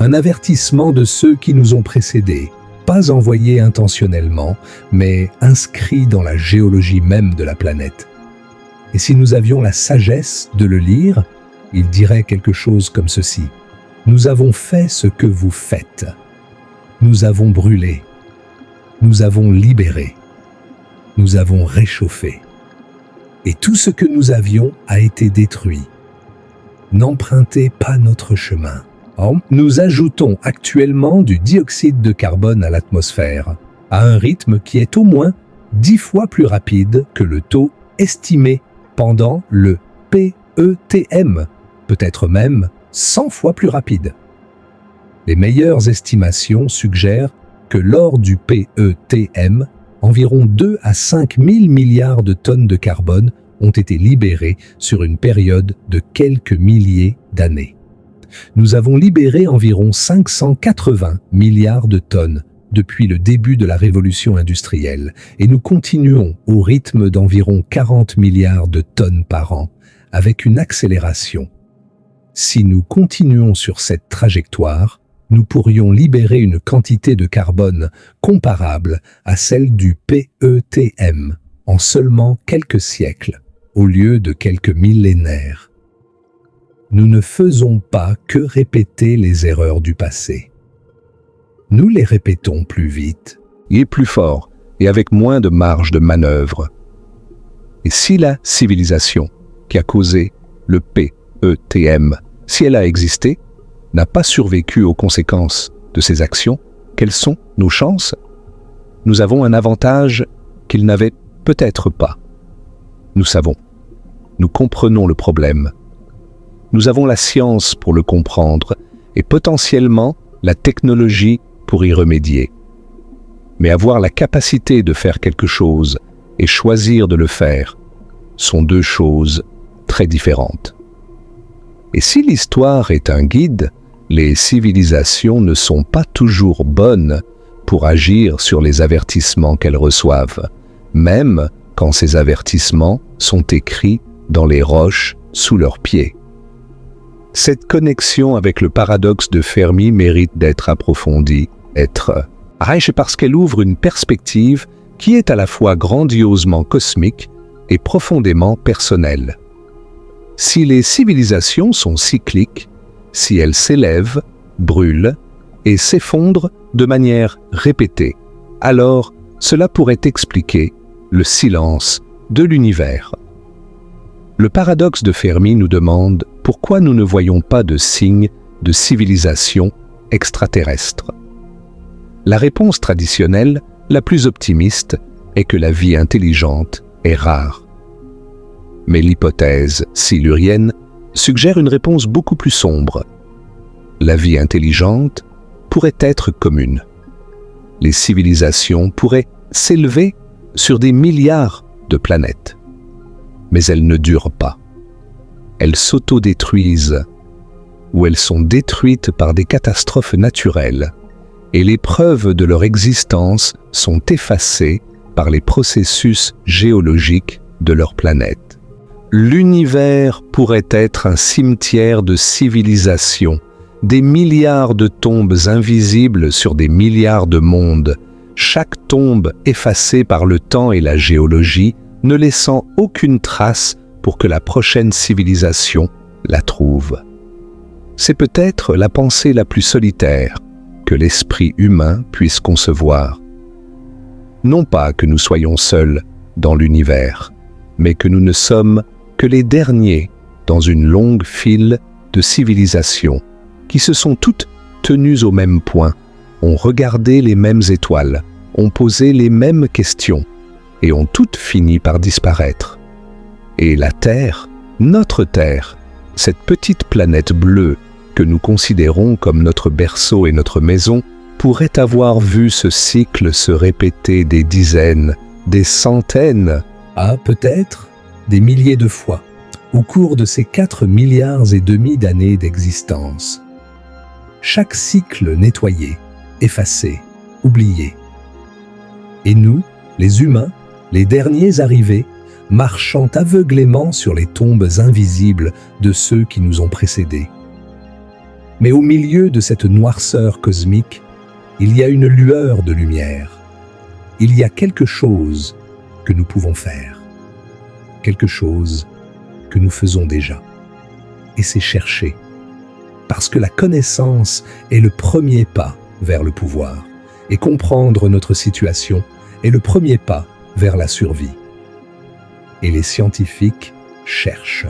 un avertissement de ceux qui nous ont précédés, pas envoyé intentionnellement, mais inscrit dans la géologie même de la planète. Et si nous avions la sagesse de le lire, il dirait quelque chose comme ceci. Nous avons fait ce que vous faites. Nous avons brûlé. Nous avons libéré. Nous avons réchauffé. Et tout ce que nous avions a été détruit. N'empruntez pas notre chemin. Nous ajoutons actuellement du dioxyde de carbone à l'atmosphère, à un rythme qui est au moins 10 fois plus rapide que le taux estimé pendant le PETM, peut-être même 100 fois plus rapide. Les meilleures estimations suggèrent que lors du PETM, environ 2 à 5 000 milliards de tonnes de carbone ont été libérées sur une période de quelques milliers d'années. Nous avons libéré environ 580 milliards de tonnes depuis le début de la révolution industrielle et nous continuons au rythme d'environ 40 milliards de tonnes par an, avec une accélération. Si nous continuons sur cette trajectoire, nous pourrions libérer une quantité de carbone comparable à celle du PETM en seulement quelques siècles, au lieu de quelques millénaires. Nous ne faisons pas que répéter les erreurs du passé. Nous les répétons plus vite. Et plus fort, et avec moins de marge de manœuvre. Et si la civilisation qui a causé le PETM, si elle a existé, n'a pas survécu aux conséquences de ses actions, quelles sont nos chances? Nous avons un avantage qu'il n'avait peut-être pas. Nous savons, nous comprenons le problème. Nous avons la science pour le comprendre et potentiellement la technologie pour y remédier. Mais avoir la capacité de faire quelque chose et choisir de le faire sont deux choses très différentes. Et si l'histoire est un guide, les civilisations ne sont pas toujours bonnes pour agir sur les avertissements qu'elles reçoivent, même quand ces avertissements sont écrits dans les roches sous leurs pieds. Cette connexion avec le paradoxe de Fermi mérite d'être approfondie, parce qu'elle ouvre une perspective qui est à la fois grandiosement cosmique et profondément personnelle. Si les civilisations sont cycliques, si elles s'élèvent, brûlent et s'effondrent de manière répétée, alors cela pourrait expliquer le silence de l'univers. Le paradoxe de Fermi nous demande pourquoi nous ne voyons pas de signes de civilisation extraterrestre. La réponse traditionnelle, la plus optimiste, est que la vie intelligente est rare. Mais l'hypothèse silurienne suggère une réponse beaucoup plus sombre. La vie intelligente pourrait être commune. Les civilisations pourraient s'élever sur des milliards de planètes. Mais elles ne durent pas. Elles s'autodétruisent ou elles sont détruites par des catastrophes naturelles et les preuves de leur existence sont effacées par les processus géologiques de leur planète. L'univers pourrait être un cimetière de civilisations, des milliards de tombes invisibles sur des milliards de mondes, chaque tombe effacée par le temps et la géologie, ne laissant aucune trace pour que la prochaine civilisation la trouve. C'est peut-être la pensée la plus solitaire que l'esprit humain puisse concevoir. Non pas que nous soyons seuls dans l'univers, mais que nous ne sommes que les derniers dans une longue file de civilisations qui se sont toutes tenues au même point, ont regardé les mêmes étoiles, ont posé les mêmes questions et ont toutes fini par disparaître. Et la Terre, notre Terre, cette petite planète bleue que nous considérons comme notre berceau et notre maison, pourrait avoir vu ce cycle se répéter des dizaines, des centaines, peut-être des milliers de fois, au cours de ces 4,5 milliards d'années d'existence. Chaque cycle nettoyé, effacé, oublié. Et nous, les humains, les derniers arrivés, marchant aveuglément sur les tombes invisibles de ceux qui nous ont précédés. Mais au milieu de cette noirceur cosmique, il y a une lueur de lumière. Il y a quelque chose que nous pouvons faire. Quelque chose que nous faisons déjà. Et c'est chercher. Parce que la connaissance est le premier pas vers le pouvoir. Et comprendre notre situation est le premier pas vers la survie. Et les scientifiques cherchent.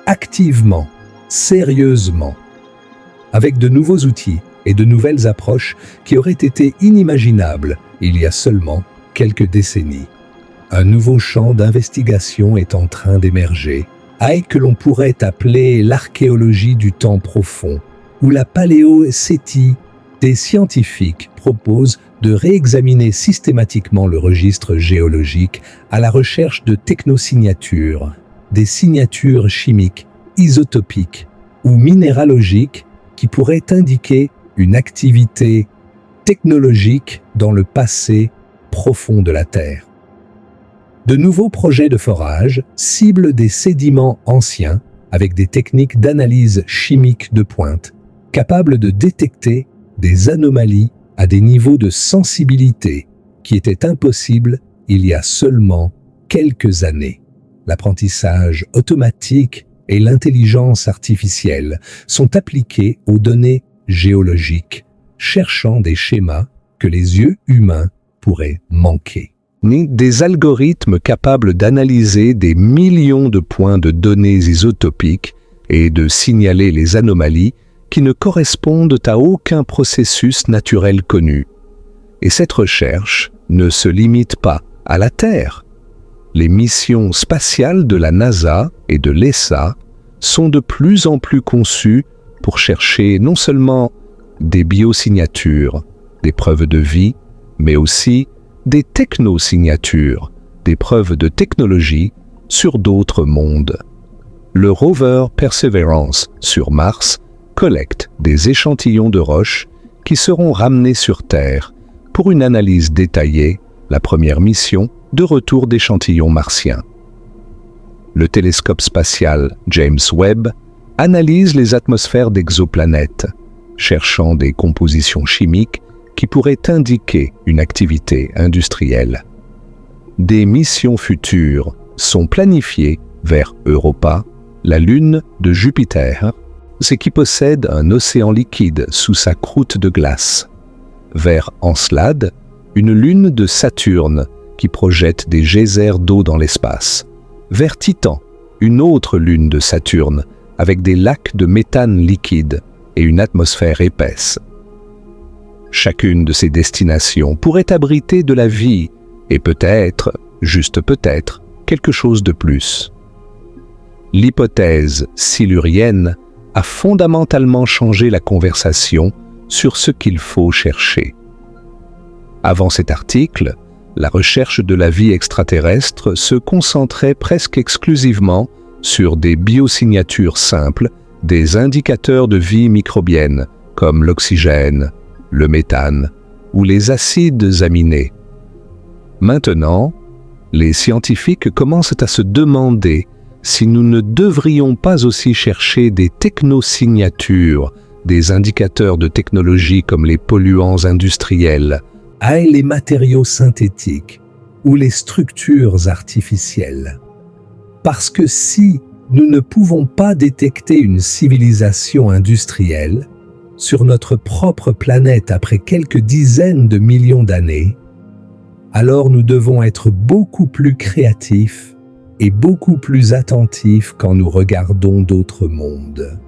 Activement, sérieusement, avec de nouveaux outils et de nouvelles approches qui auraient été inimaginables il y a seulement quelques décennies. Un nouveau champ d'investigation est en train d'émerger, que l'on pourrait appeler l'archéologie du temps profond, ou la paléocétie. Des scientifiques proposent de réexaminer systématiquement le registre géologique à la recherche de technosignatures, des signatures chimiques, isotopiques ou minéralogiques qui pourraient indiquer une activité technologique dans le passé profond de la Terre. De nouveaux projets de forage ciblent des sédiments anciens avec des techniques d'analyse chimique de pointe, capables de détecter des anomalies à des niveaux de sensibilité qui étaient impossibles il y a seulement quelques années. L'apprentissage automatique et l'intelligence artificielle sont appliqués aux données géologiques, cherchant des schémas que les yeux humains pourraient manquer. Ni des algorithmes capables d'analyser des millions de points de données isotopiques et de signaler les anomalies qui ne correspondent à aucun processus naturel connu. Et cette recherche ne se limite pas à la Terre. Les missions spatiales de la NASA et de l'ESA sont de plus en plus conçues pour chercher non seulement des biosignatures, des preuves de vie, mais aussi des technosignatures, des preuves de technologie sur d'autres mondes. Le rover Perseverance sur Mars collecte des échantillons de roches qui seront ramenés sur Terre pour une analyse détaillée, la première mission de retour d'échantillons martiens. Le télescope spatial James Webb analyse les atmosphères d'exoplanètes, cherchant des compositions chimiques qui pourraient indiquer une activité industrielle. Des missions futures sont planifiées vers Europa, la lune de Jupiter, c'est qui possède un océan liquide sous sa croûte de glace, vers Encelade, une lune de Saturne qui projette des geysers d'eau dans l'espace, vers Titan, une autre lune de Saturne avec des lacs de méthane liquide et une atmosphère épaisse. Chacune de ces destinations pourrait abriter de la vie et peut-être, juste peut-être, quelque chose de plus. L'hypothèse silurienne a fondamentalement changé la conversation sur ce qu'il faut chercher. Avant cet article, la recherche de la vie extraterrestre se concentrait presque exclusivement sur des biosignatures simples, des indicateurs de vie microbienne, comme l'oxygène, le méthane ou les acides aminés. Maintenant, les scientifiques commencent à se demander si nous ne devrions pas aussi chercher des technosignatures, des indicateurs de technologie comme les polluants industriels, les matériaux synthétiques ou les structures artificielles. Parce que si nous ne pouvons pas détecter une civilisation industrielle sur notre propre planète après quelques dizaines de millions d'années, alors nous devons être beaucoup plus créatifs et beaucoup plus attentifs quand nous regardons d'autres mondes.